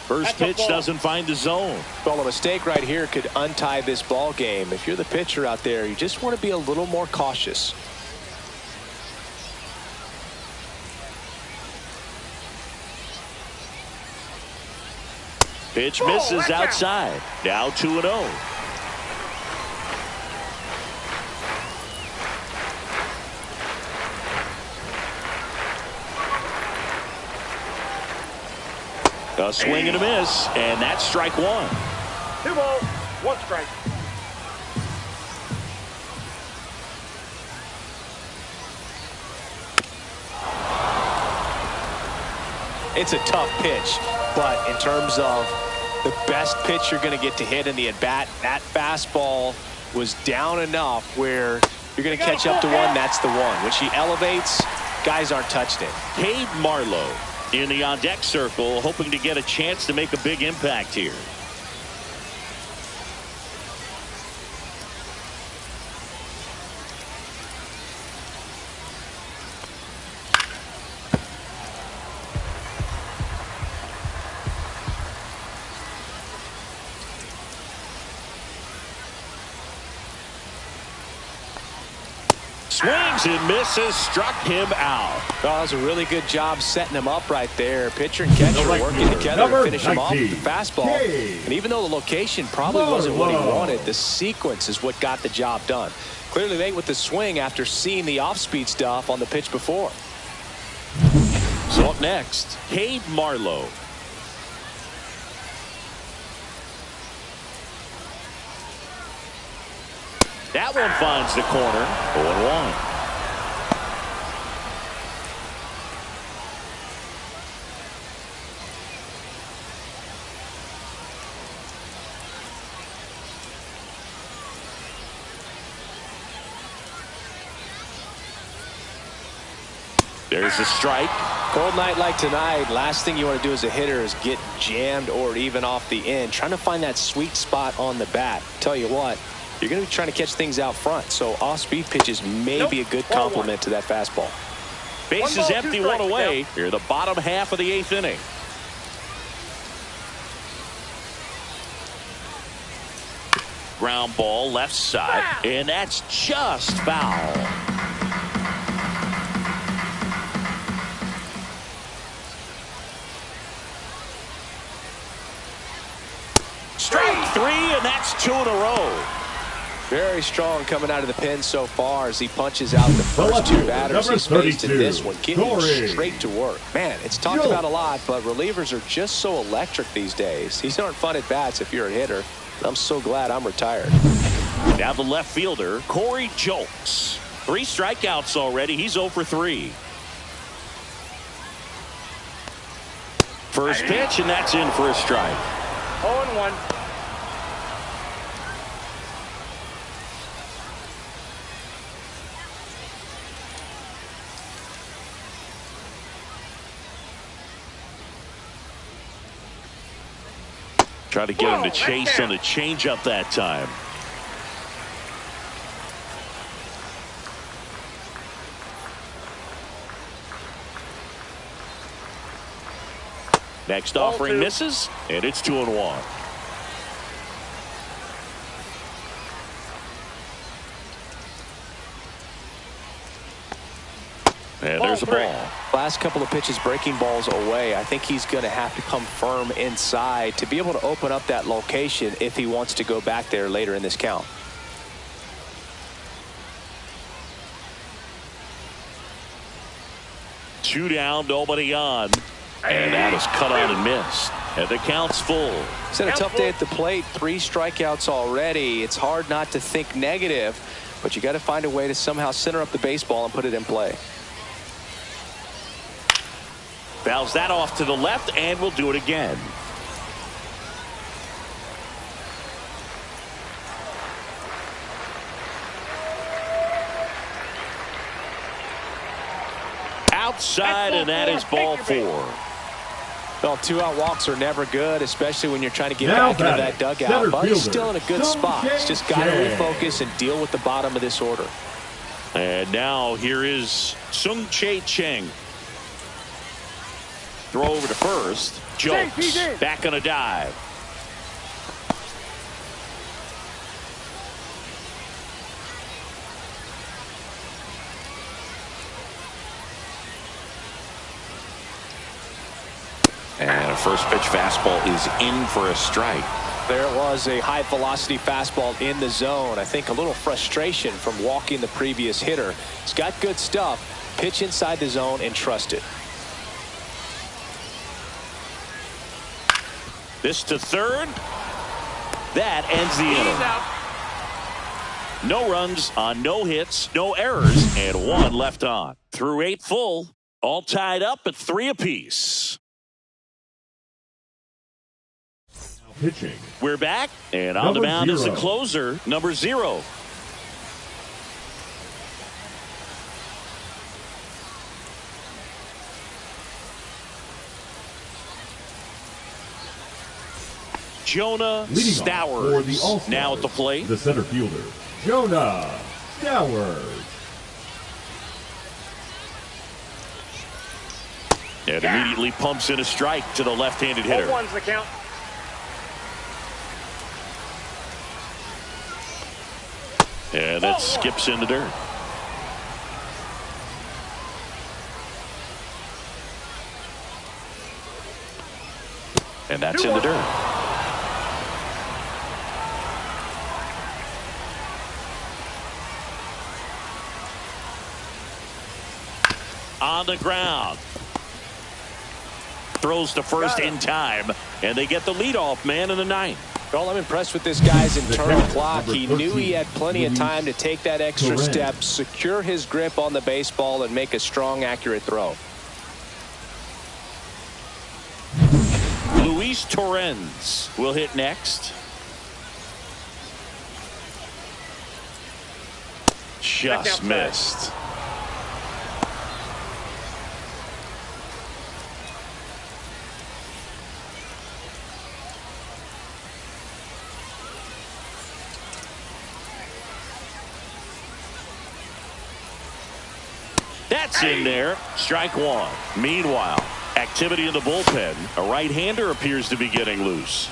First pitch doesn't find the zone. Well, a mistake right here could untie this ball game. If you're the pitcher out there, you just want to be a little more cautious. Pitch misses outside. Now 2-0. A swing and a miss, and that's strike one. 2 balls, 1 strike. It's a tough pitch, but in terms of the best pitch you're going to get to hit in the at-bat, that fastball was down enough where you're going to catch up to one. That's the one. When she elevates, guys aren't touching it. Cade Marlowe in the on-deck circle, hoping to get a chance to make a big impact here. Swings and misses, struck him out. Oh, that was a really good job setting him up right there. Pitcher and catcher working together to finish him off with the fastball. And even though the location probably wasn't what he wanted, the sequence is what got the job done. Clearly late with the swing after seeing the off-speed stuff on the pitch before. So up next, Cade Marlowe. That one finds the corner. 0-1. There's a strike. Cold night like tonight, last thing you want to do as a hitter is get jammed or even off the end. Trying to find that sweet spot on the bat. Tell you what, you're going to be trying to catch things out front, so off-speed pitches may be a good complement to that fastball. Bases empty, 1 away. Here, the bottom half of the 8th inning. Ground ball left side, and that's just foul. Strike 3, and that's 2 in a row. Very strong coming out of the pen so far as he punches out the first 2 batters he's faced in this one, getting straight to work. Man, it's talked about a lot, but relievers are just so electric these days. These aren't fun at bats if you're a hitter. I'm so glad I'm retired. Now the left fielder, Corey Julks. 3 strikeouts already. He's 0 for 3. First pitch, and that's in for a strike. 0-1. Try to get him to chase on the changeup that time. Next offering misses, and it's 2-1. And there's a ball. Last couple of pitches breaking balls away. I think he's going to have to come firm inside to be able to open up that location if he wants to go back there later in this count. Two down, nobody on. And that is cut on and missed. And the count's full. It's been a tough day at the plate. 3 strikeouts already. It's hard not to think negative, but you got to find a way to somehow center up the baseball and put it in play. Fouls that off to the left, and we'll do it again. Outside, and that is ball 4. Well, 2-out walks are never good, especially when you're trying to get back into that dugout. But he's still in a good spot. He's just got to refocus and deal with the bottom of this order. And now here is Sung-Chae Cheng. Throw over to first. Jokes back on a dive. And a first pitch fastball is in for a strike. There was a high velocity fastball in the zone. I think a little frustration from walking the previous hitter. He's got good stuff. Pitch inside the zone and trust it. This to third. That ends the inning. No runs on no hits, no errors, and 1 left on. Through 8 full, all tied up at 3 apiece. Pitching. We're back, and on the mound is the closer, number 0. Jonah Stowers now at the plate. The center fielder, Jonah Stowers. And immediately pumps in a strike to the left-handed hitter. 1-1's the count. And that skips in the dirt. And that's in the dirt. On the ground. Throws to first in time, and they get the leadoff man in the 9th. Well, I'm impressed with this guy's internal clock. He knew he had plenty of time to take that extra step, secure his grip on the baseball, and make a strong, accurate throw. Luis Torrens will hit next. Just missed. That's in there. Strike 1. Meanwhile, activity in the bullpen. A right-hander appears to be getting loose.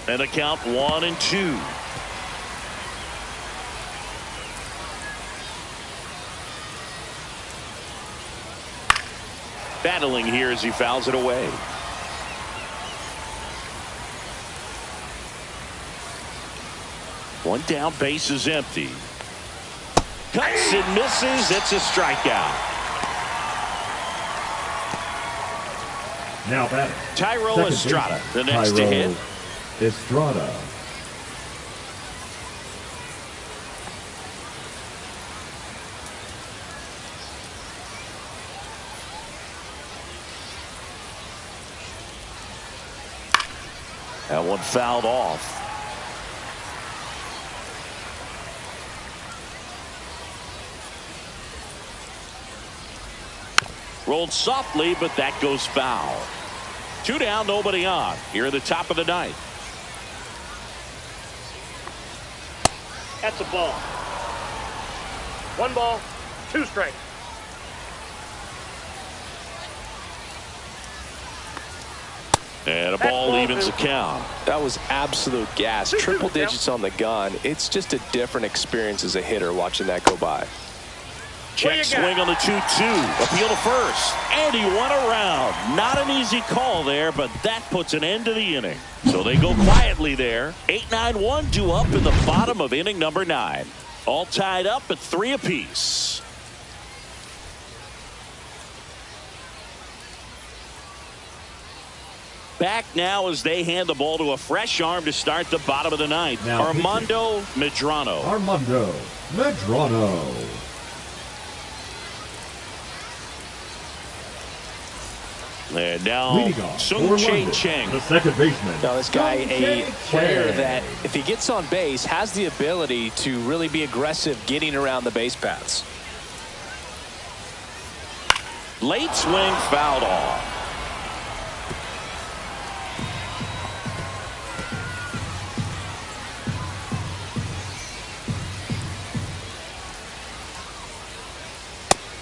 And a count 1-2. Battling here as he fouls it away. One down, base is empty. Cuts and misses. It's a strikeout. Now batting, Thairo Estrada, the next to hit. Estrada. That one fouled off. Rolled softly, but that goes foul. 2 down, nobody on. Here at the top of the ninth. That's a ball. 1 ball, 2 strikes. And a ball evens the count. That was absolute gas. Triple digits on the gun. It's just a different experience as a hitter watching that go by. Check swing on the 2-2. Appeal to first. And he went around. Not an easy call there, but that puts an end to the inning. So they go quietly there. 8-9-1 due up in the bottom of inning number 9. All tied up at 3 apiece. Back now as they hand the ball to a fresh arm to start the bottom of the ninth. Now Armando Medrano. Armando Medrano. And now Sung Chae Cheng, the second baseman. Now this guy, a player that if he gets on base has the ability to really be aggressive getting around the base paths. Late swing, fouled off.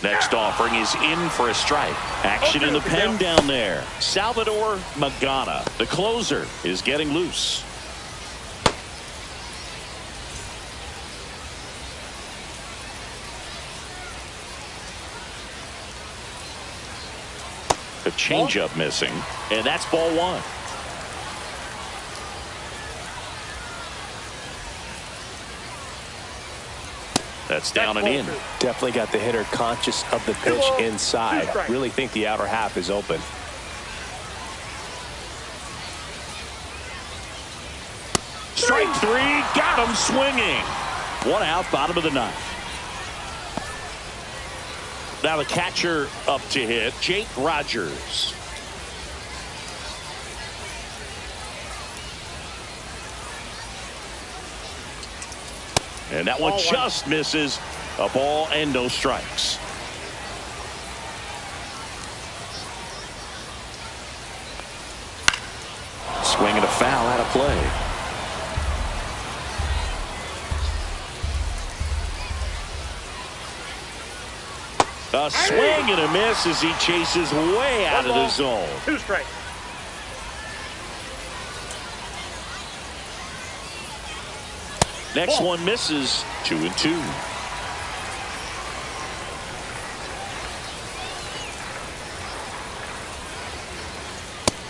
Next offering is in for a strike. Action in the pen down there. Salvador Magana, the closer, is getting loose. A changeup missing, and that's ball 1. That's down and in. Definitely got the hitter conscious of the pitch inside. Really think the outer half is open. Strike 3, got him swinging. 1 out, bottom of the ninth. Now the catcher up to hit, Jake Rogers. And that one just misses. A ball and no strikes. Swing and a foul out of play. A swing and a miss as he chases way out of the zone. 2 strikes. Next one misses. 2-2.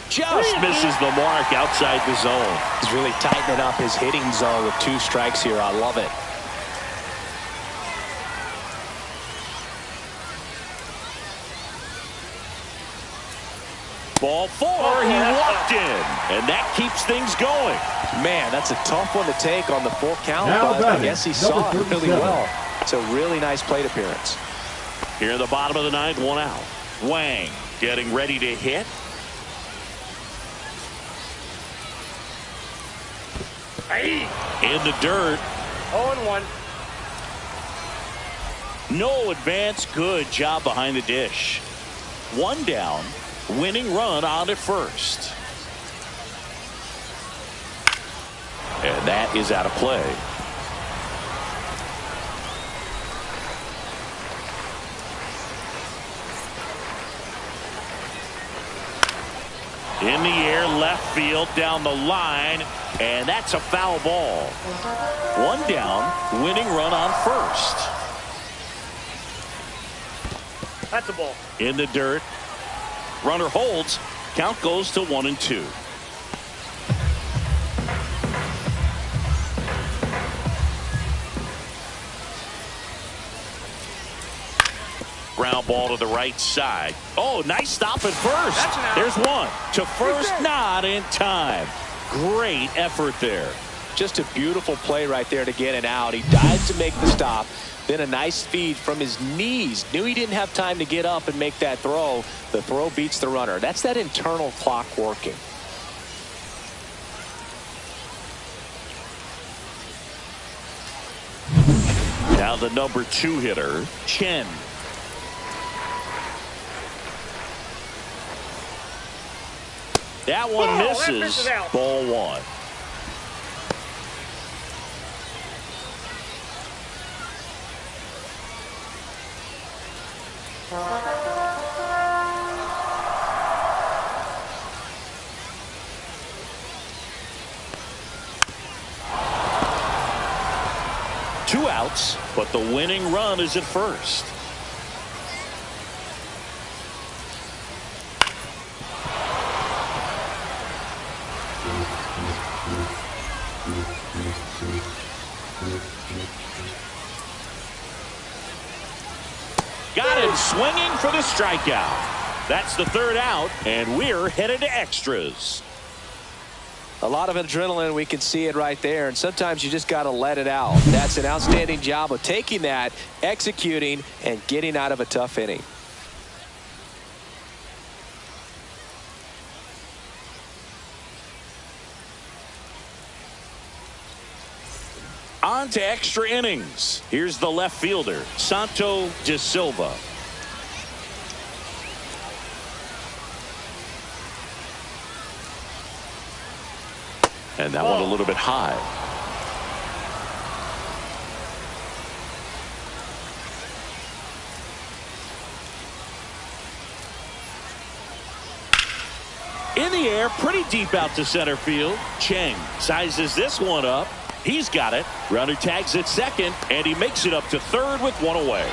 Just misses the mark outside the zone. He's really tightening up his hitting zone with 2 strikes here. I love it. Ball 4, he walked in, and that keeps things going. Man, that's a tough one to take on the 4 count, Now but I guess he saw it really well. It's a really nice plate appearance. Here in the bottom of the ninth, 1 out. Wang getting ready to hit. In the dirt. 0-1. No advance. Good job behind the dish. 1 down. Winning run on at first. And that is out of play. In the air, left field, down the line, and that's a foul ball. 1 down, winning run on first. That's a ball. In the dirt. Runner holds. Count goes to 1-2. Ground ball to the right side. Oh, nice stop at first. There's 1 to first, not in time. Great effort there. Just a beautiful play right there to get it out. He dived to make the stop. Then a nice feed from his knees. Knew he didn't have time to get up and make that throw. The throw beats the runner. That's that internal clock working. Now the number 2 hitter, Chen. That one That misses. misses out. Ball one. Two outs, but the winning run is at first. Got him swinging for the strikeout. That's the third out, and we're headed to extras. A lot of adrenaline, we can see it right there, and sometimes you just got to let it out. That's an outstanding job of taking that, executing, and getting out of a tough inning. On to extra innings. Here's the left fielder, Santo de Silva. And that one a little bit high. In the air, pretty deep out to center field. Cheng sizes this one up. He's got it. Runner tags at second, and he makes it up to third with one away.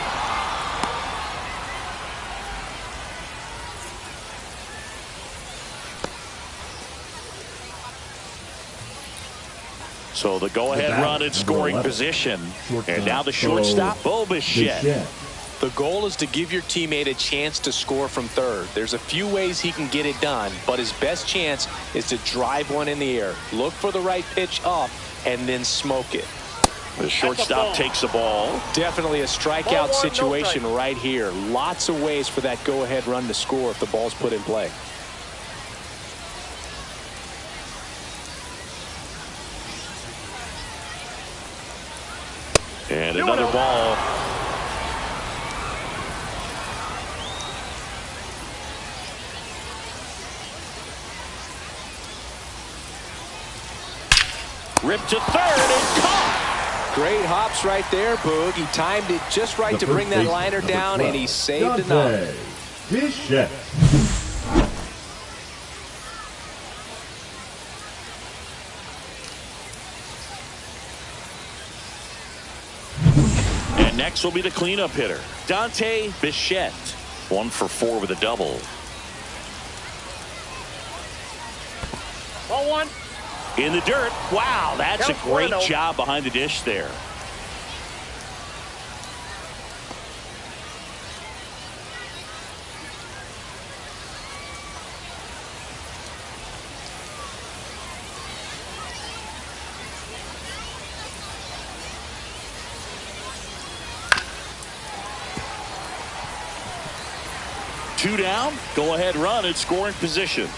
So the go-ahead run in scoring position. And now the shortstop, Wbc. The goal is to give your teammate a chance to score from third. There's a few ways he can get it done, but his best chance is to drive one in the air. Look for the right pitch up and then smoke it. The shortstop takes the ball. Definitely a strikeout situation right here. Lots of ways for that go-ahead run to score if the ball's put in play. And another ball. Ripped to third and caught. Great hops right there, Boog. He timed it just right to bring that liner down, and he saved enough. Bichette. And next will be the cleanup hitter, Dante Bichette. 1 for 4 with a double. Ball one. In the dirt. Wow, that's a great job behind the dish there. Two down, go ahead run in scoring position.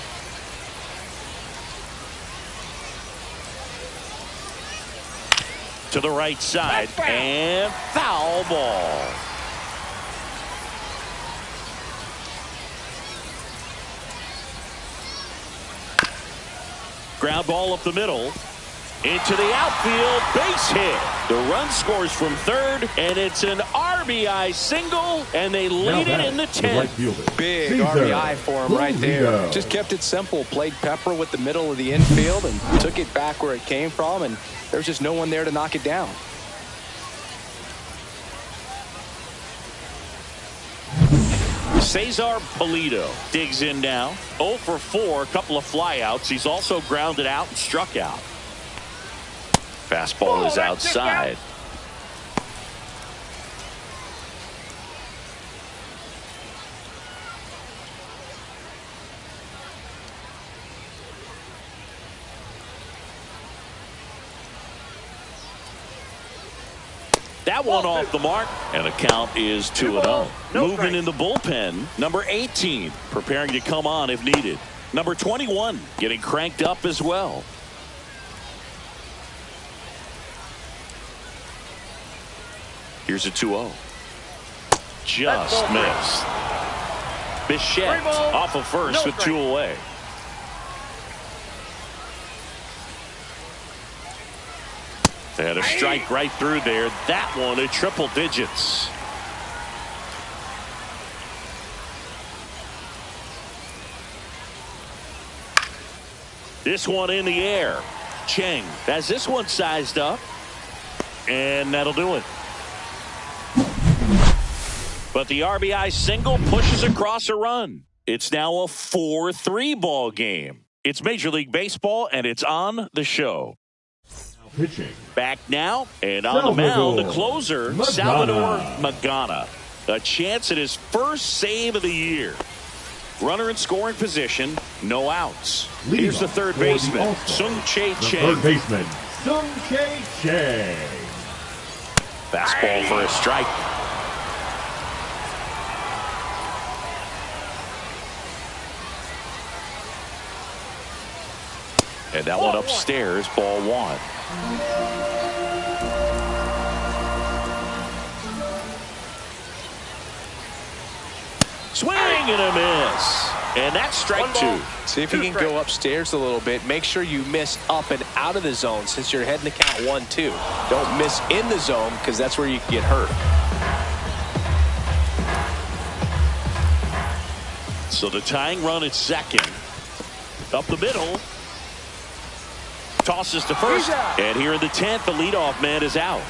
To the right side and foul ball. Ground ball up the middle. Into the outfield, base hit. The run scores from third, and it's an RBI single, and they lead it in the 10th. Big RBI for him right there. Just kept it simple. Played Pepper with the middle of the infield and took it back where it came from, and there's just no one there to knock it down. Cesar Pulido digs in now. 0 for 4, a couple of flyouts. He's also grounded out and struck out. Fastball is outside. That one off the mark, and the count is 2-0. Moving in the bullpen, number 18, preparing to come on if needed. Number 21, getting cranked up as well. Here's a 2-0. Just missed. Bichette off of first with 2 away. And a strike right through there. That one at triple digits. This one in the air. Cheng has this one sized up. And that'll do it. But the RBI single pushes across a run. It's now a 4-3 ball game. It's Major League Baseball, and it's on the show. Pitching. Back now, and on the mound, the closer, Salvador Magana. A chance at his first save of the year. Runner in scoring position, no outs. Here's the third baseman, Sung-Chae Cheng. Third baseman, Sung-Chae Cheng. Fastball for a strike. And that one upstairs, ball one. Swing and a miss. And that's strike two. See if you can go upstairs a little bit. Make sure you miss up and out of the zone since you're heading to count 1-2. Don't miss in the zone because that's where you can get hurt. So the tying run at second. Up the middle. Tosses to first. And here in the 10th, the leadoff man is out.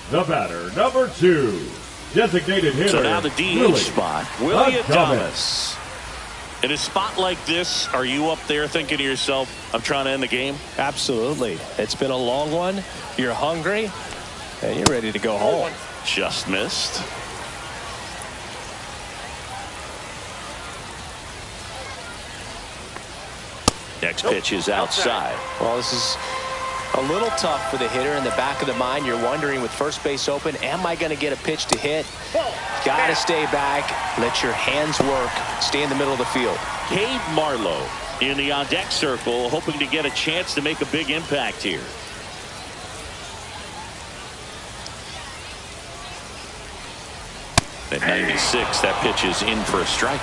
The batter, number 2. Designated hitter. So now the DH spot, William Thomas. In a spot like this, are you up there thinking to yourself, I'm trying to end the game? Absolutely. It's been a long one. You're hungry, and you're ready to go home. Just missed. Next pitch is outside. Well, this is a little tough for the hitter. In the back of the mind, you're wondering with first base open, am I going to get a pitch to hit? Got to stay back. Let your hands work. Stay in the middle of the field. Cade Marlowe in the on-deck circle, hoping to get a chance to make a big impact here. At 96, that pitch is in for a strike.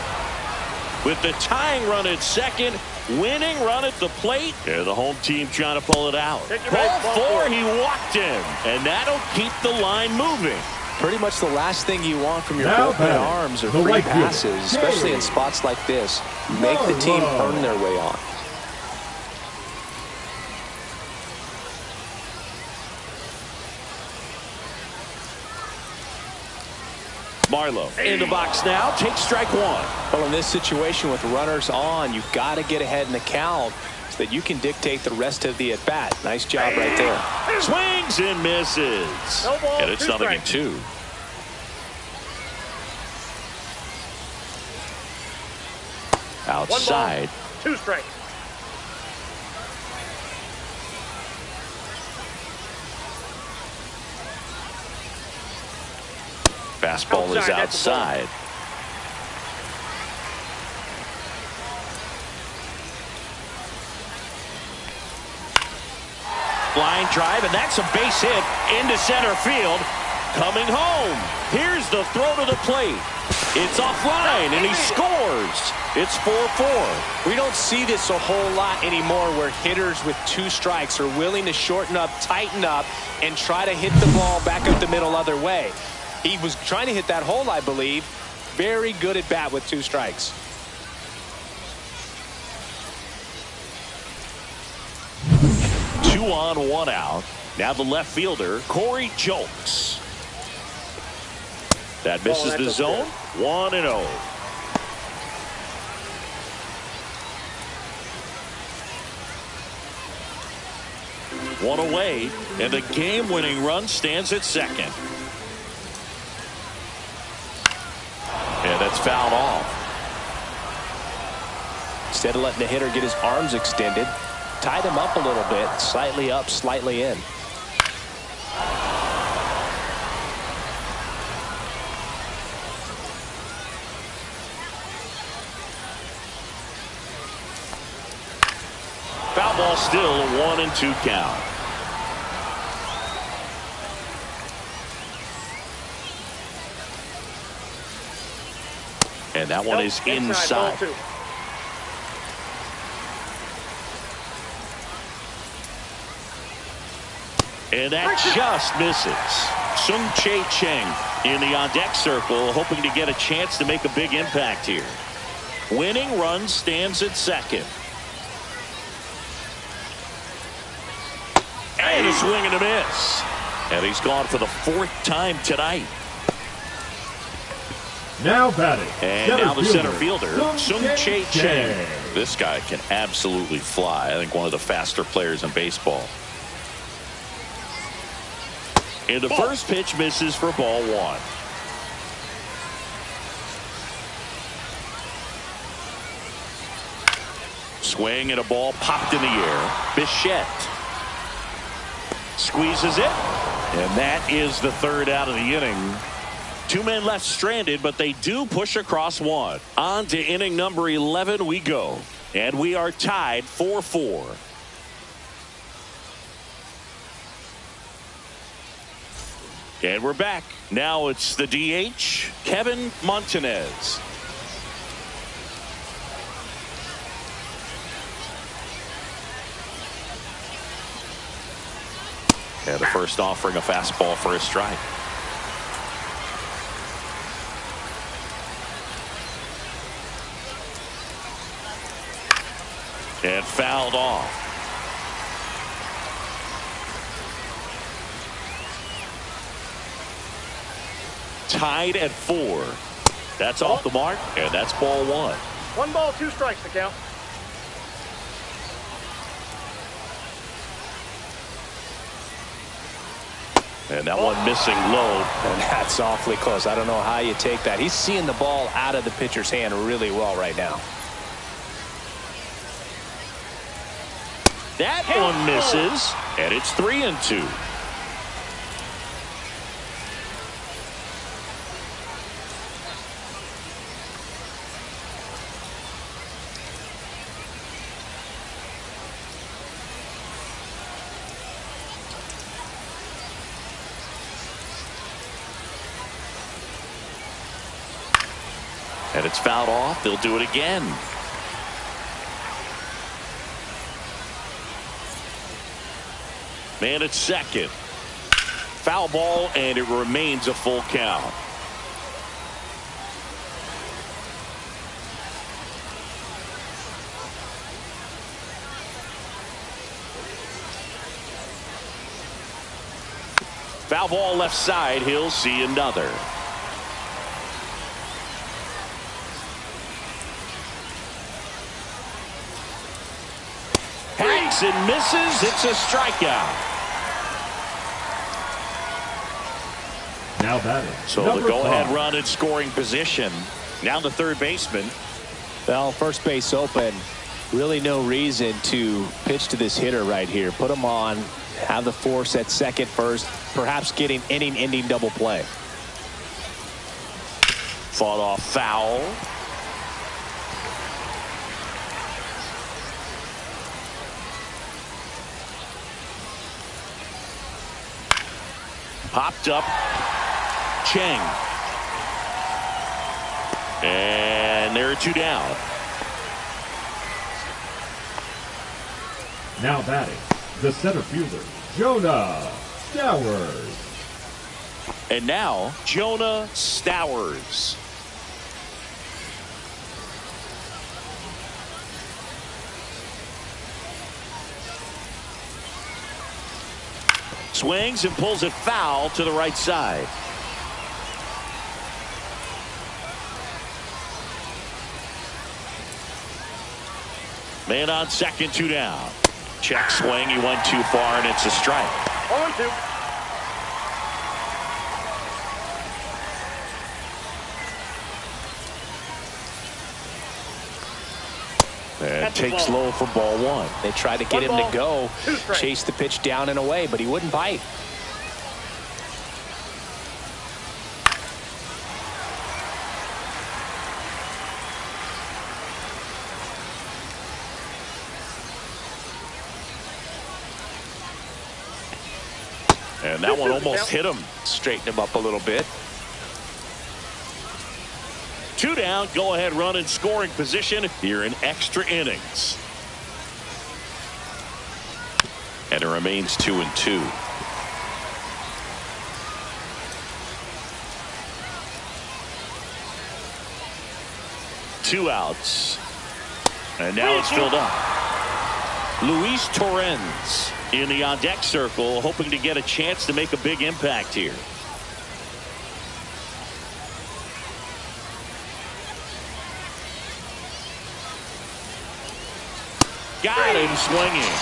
With the tying run at second, winning run at the plate, and the home team trying to pull it out. Ball four, he walked him, and that'll keep the line moving. Pretty much the last thing you want from your bullpen arms are free passes, especially in spots like this. Make the team earn their way on. Marlowe in the box now, takes strike one. Well, in this situation with runners on, you've got to get ahead in the count so that you can dictate the rest of the at-bat. Nice job right there. Swings and misses. And it's 0-2. Outside. 2 strikes. Fastball is outside. Line drive, and that's a base hit into center field. Coming home. Here's the throw to the plate. It's offline, and he scores. It's 4-4. We don't see this a whole lot anymore where hitters with 2 strikes are willing to shorten up, tighten up, and try to hit the ball back up the middle other way. He was trying to hit that hole, I believe. Very good at bat with 2 strikes. Two on, 1 out. Now the left fielder, Corey Julks. That misses the zone. 1-0. One away, and the game-winning run stands at second. And that's fouled off. Instead of letting the hitter get his arms extended, tied him up a little bit, slightly up, slightly in. Foul ball, still a 1-2 count. And that one is inside. And that just misses. Sung-Chae Cheng in the on-deck circle, hoping to get a chance to make a big impact here. Winning run stands at second. And a swing and a miss. And he's gone for the 4th time tonight. Now batting. And now the center fielder, Sung-Chae Cheng. This guy can absolutely fly. I think one of the faster players in baseball. And the first pitch misses for ball 1. Swing and a ball popped in the air. Bichette squeezes it. And that is the 3rd out of the inning. 2 men left stranded, but they do push across 1. On to inning number 11 we go. And we are tied 4-4. And we're back. Now it's the DH, Kevin Montanez. And the first offering, a fastball for a strike. And fouled off. Tied at 4. That's off the mark, and that's ball 1. 1 ball, 2 strikes to count. And that one missing low. And that's awfully close. I don't know how you take that. He's seeing the ball out of the pitcher's hand really well right now. That one misses, and it's 3-2. And it's fouled off. They'll do it again. Man at second. Foul ball, and it remains a full count. Foul ball left side. He'll see another. Hanks and misses. It's a strikeout. Now batting. So the go-ahead run in scoring position. Now the third baseman. Well, first base open. Really no reason to pitch to this hitter right here. Put him on. Have the force at second first. Perhaps getting inning-ending double play. Fought off foul. Popped up. Cheng. And there are 2 down. Now batting, the center fielder, Jonah Stowers. And now, Jonah Stowers. Swings and pulls it foul to the right side. Man on second, 2 down. Check swing. He went too far, and it's a strike. 0-2. And takes low for ball 1. They tried to get him to go, chase the pitch down and away, but he wouldn't bite. And that one almost hit him. Straighten him up a little bit. 2 down, go-ahead run in scoring position here in extra innings. And it remains 2-2. 2 outs. And now it's filled up. Luis Torrens in the on-deck circle, hoping to get a chance to make a big impact here. Got him swinging.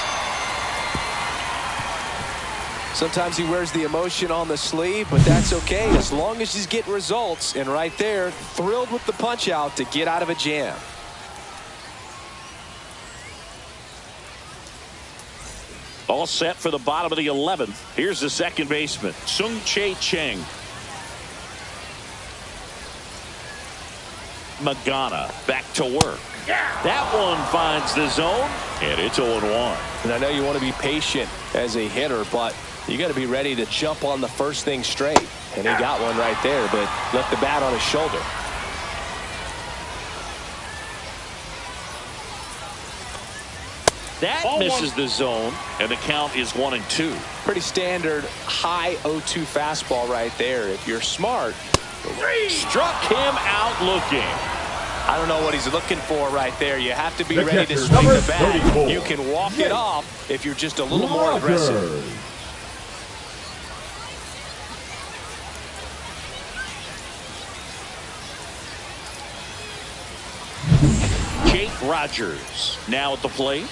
Sometimes he wears the emotion on the sleeve, but that's okay as long as he's getting results. And right there, thrilled with the punch out to get out of a jam. All set for the bottom of the 11th. Here's the second baseman, Sung-Chae Cheng. Magana back to work. That one finds the zone, and it's 0-1. And I know you want to be patient as a hitter, but you got to be ready to jump on the first thing straight. And he got one right there, but left the bat on his shoulder. That misses the zone, and the count is 1-2. Pretty standard high 0-2 fastball right there. If you're smart, struck him out looking. I don't know what he's looking for right there. You have to be ready to swing the bat. You can walk it off if you're just a little more aggressive. Jake Rogers now at the plate.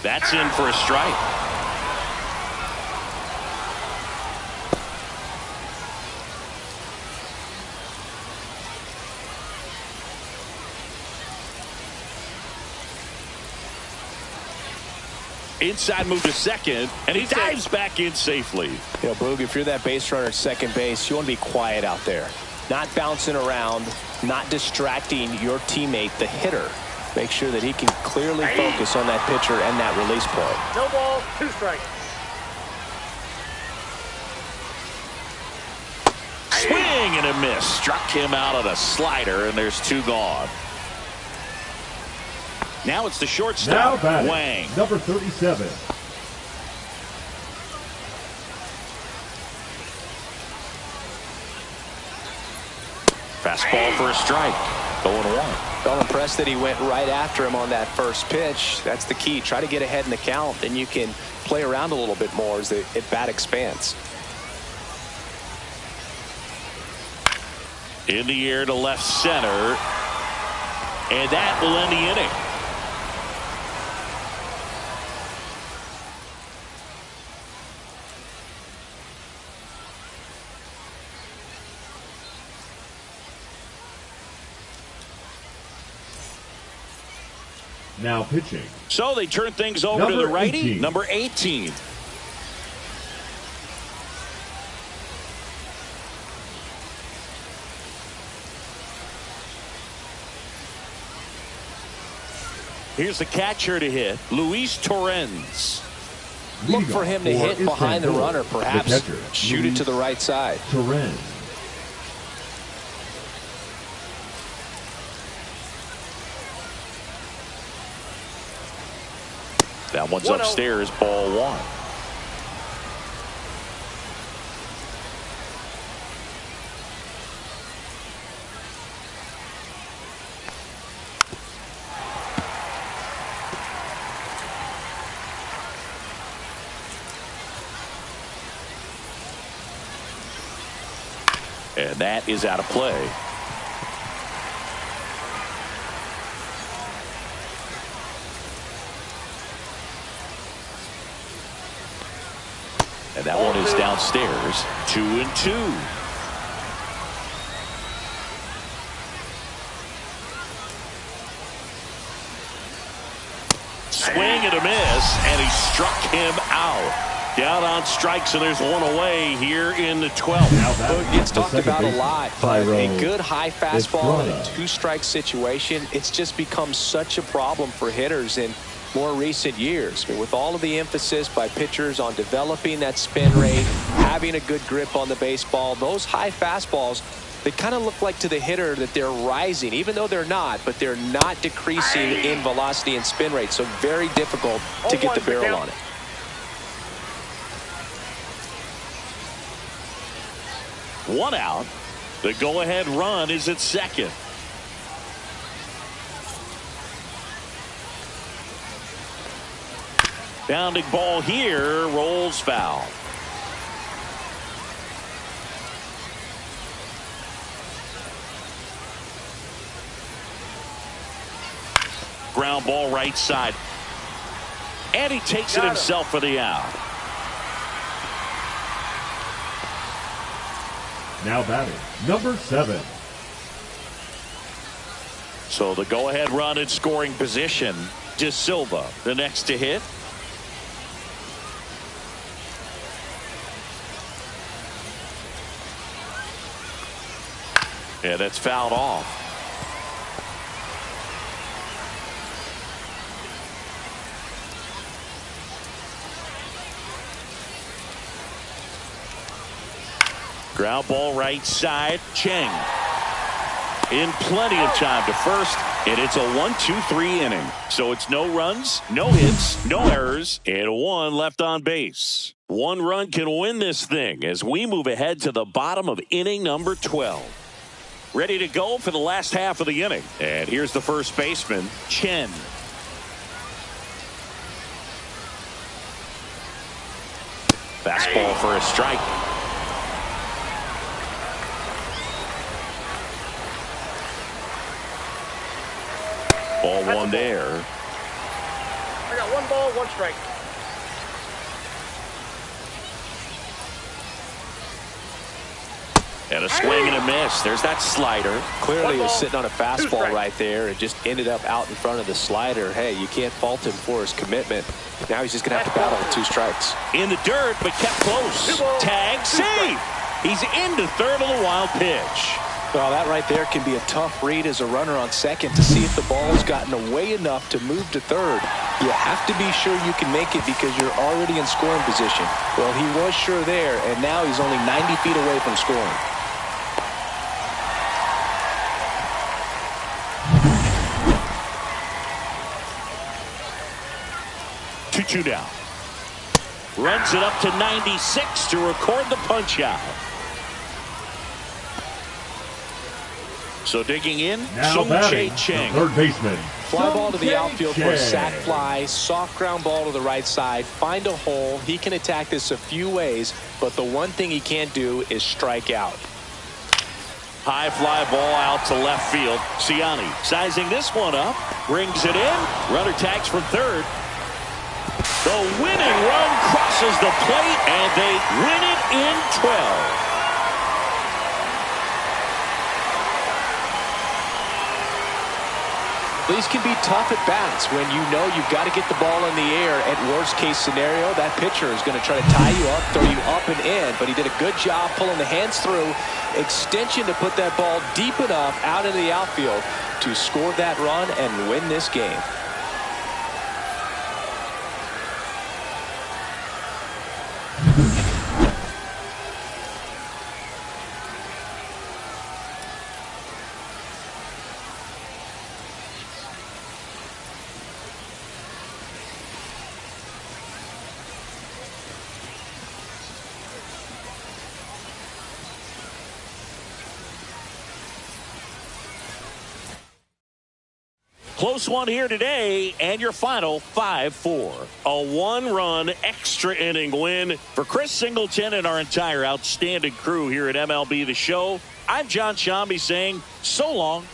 That's in for a strike. Inside move to second, and he dives back in safely. You know, Boog, if you're that base runner at second base, you want to be quiet out there. Not bouncing around, not distracting your teammate, the hitter. Make sure that he can clearly focus on that pitcher and that release point. No ball, 2 strikes. Swing and a miss. Struck him out on a slider, and there's 2 gone. Now it's the shortstop, Wang. Number 37. Fastball for a strike. 0-1. I'm impressed that he went right after him on that first pitch. That's the key. Try to get ahead in the count, then you can play around a little bit more as the at-bat expands. In the air to left center, and that will end the inning. Now pitching. So they turn things over to the righty, number 18. Here's the catcher to hit, Luis Torrens. Look for him to hit behind the runner, perhaps shoot it to the right side. Torrens. That one's upstairs, ball 1. And that is out of play. And that one is downstairs, 2-2. Swing and a miss, and he struck him out. Down on strikes, and there's one away here in the 12th. It gets talked about a lot, but a good high fastball in a 2-strike situation, it's just become such a problem for hitters in more recent years. I mean, with all of the emphasis by pitchers on developing that spin rate, having a good grip on the baseball, those high fastballs, they kind of look like to the hitter that they're rising, even though they're not, but they're not decreasing in velocity and spin rate. So very difficult to get the barrel on it. One out. The go-ahead run is at second. Bounding ball here, rolls foul. Ground ball right side. And he takes it himself for the out. Now batting, number 7. So the go-ahead run in scoring position. De Silva, the next to hit. Yeah, that's fouled off. Ground ball right side. Cheng in plenty of time to first, and it's a 1-2-3 inning. So it's no runs, no hits, no errors, and 1 left on base. 1 run can win this thing as we move ahead to the bottom of inning number 12. Ready to go for the last half of the inning. And here's the first baseman, Chen. Fastball for a strike. Ball 1 there. I got 1 ball, 1 strike. And a swing and a miss. There's that slider. Clearly he was sitting on a fastball right there and just ended up out in front of the slider. Hey, you can't fault him for his commitment. Now he's just going to have to battle with 2 strikes. In the dirt, but kept close. Tag, save. He's into third on the wild pitch. Well, that right there can be a tough read as a runner on second to see if the ball's gotten away enough to move to third. You have to be sure you can make it because you're already in scoring position. Well, he was sure there, and now he's only 90 feet away from scoring. Two down. Runs it up to 96 to record the punch out. So digging in, Now batting, Cheng. third baseman. Fly ball to the outfield for a Cheng. sac fly. Soft ground ball to the right side. Find a hole. He can attack this a few ways, but the one thing he can't do is strike out. High fly ball out to left field. Siani sizing this one up. Brings it in. Runner tags from third. The winning run crosses the plate, and they win it in 12. These can be tough at bats when you know you've got to get the ball in the air. At worst case scenario, that pitcher is going to try to tie you up, throw you up and in. But he did a good job pulling the hands through. Extension to put that ball deep enough out into the outfield to score that run and win this game. Close one here today, and your final 5-4. A 1-run extra inning win for Chris Singleton and our entire outstanding crew here at MLB The Show. I'm John Shambi saying so long.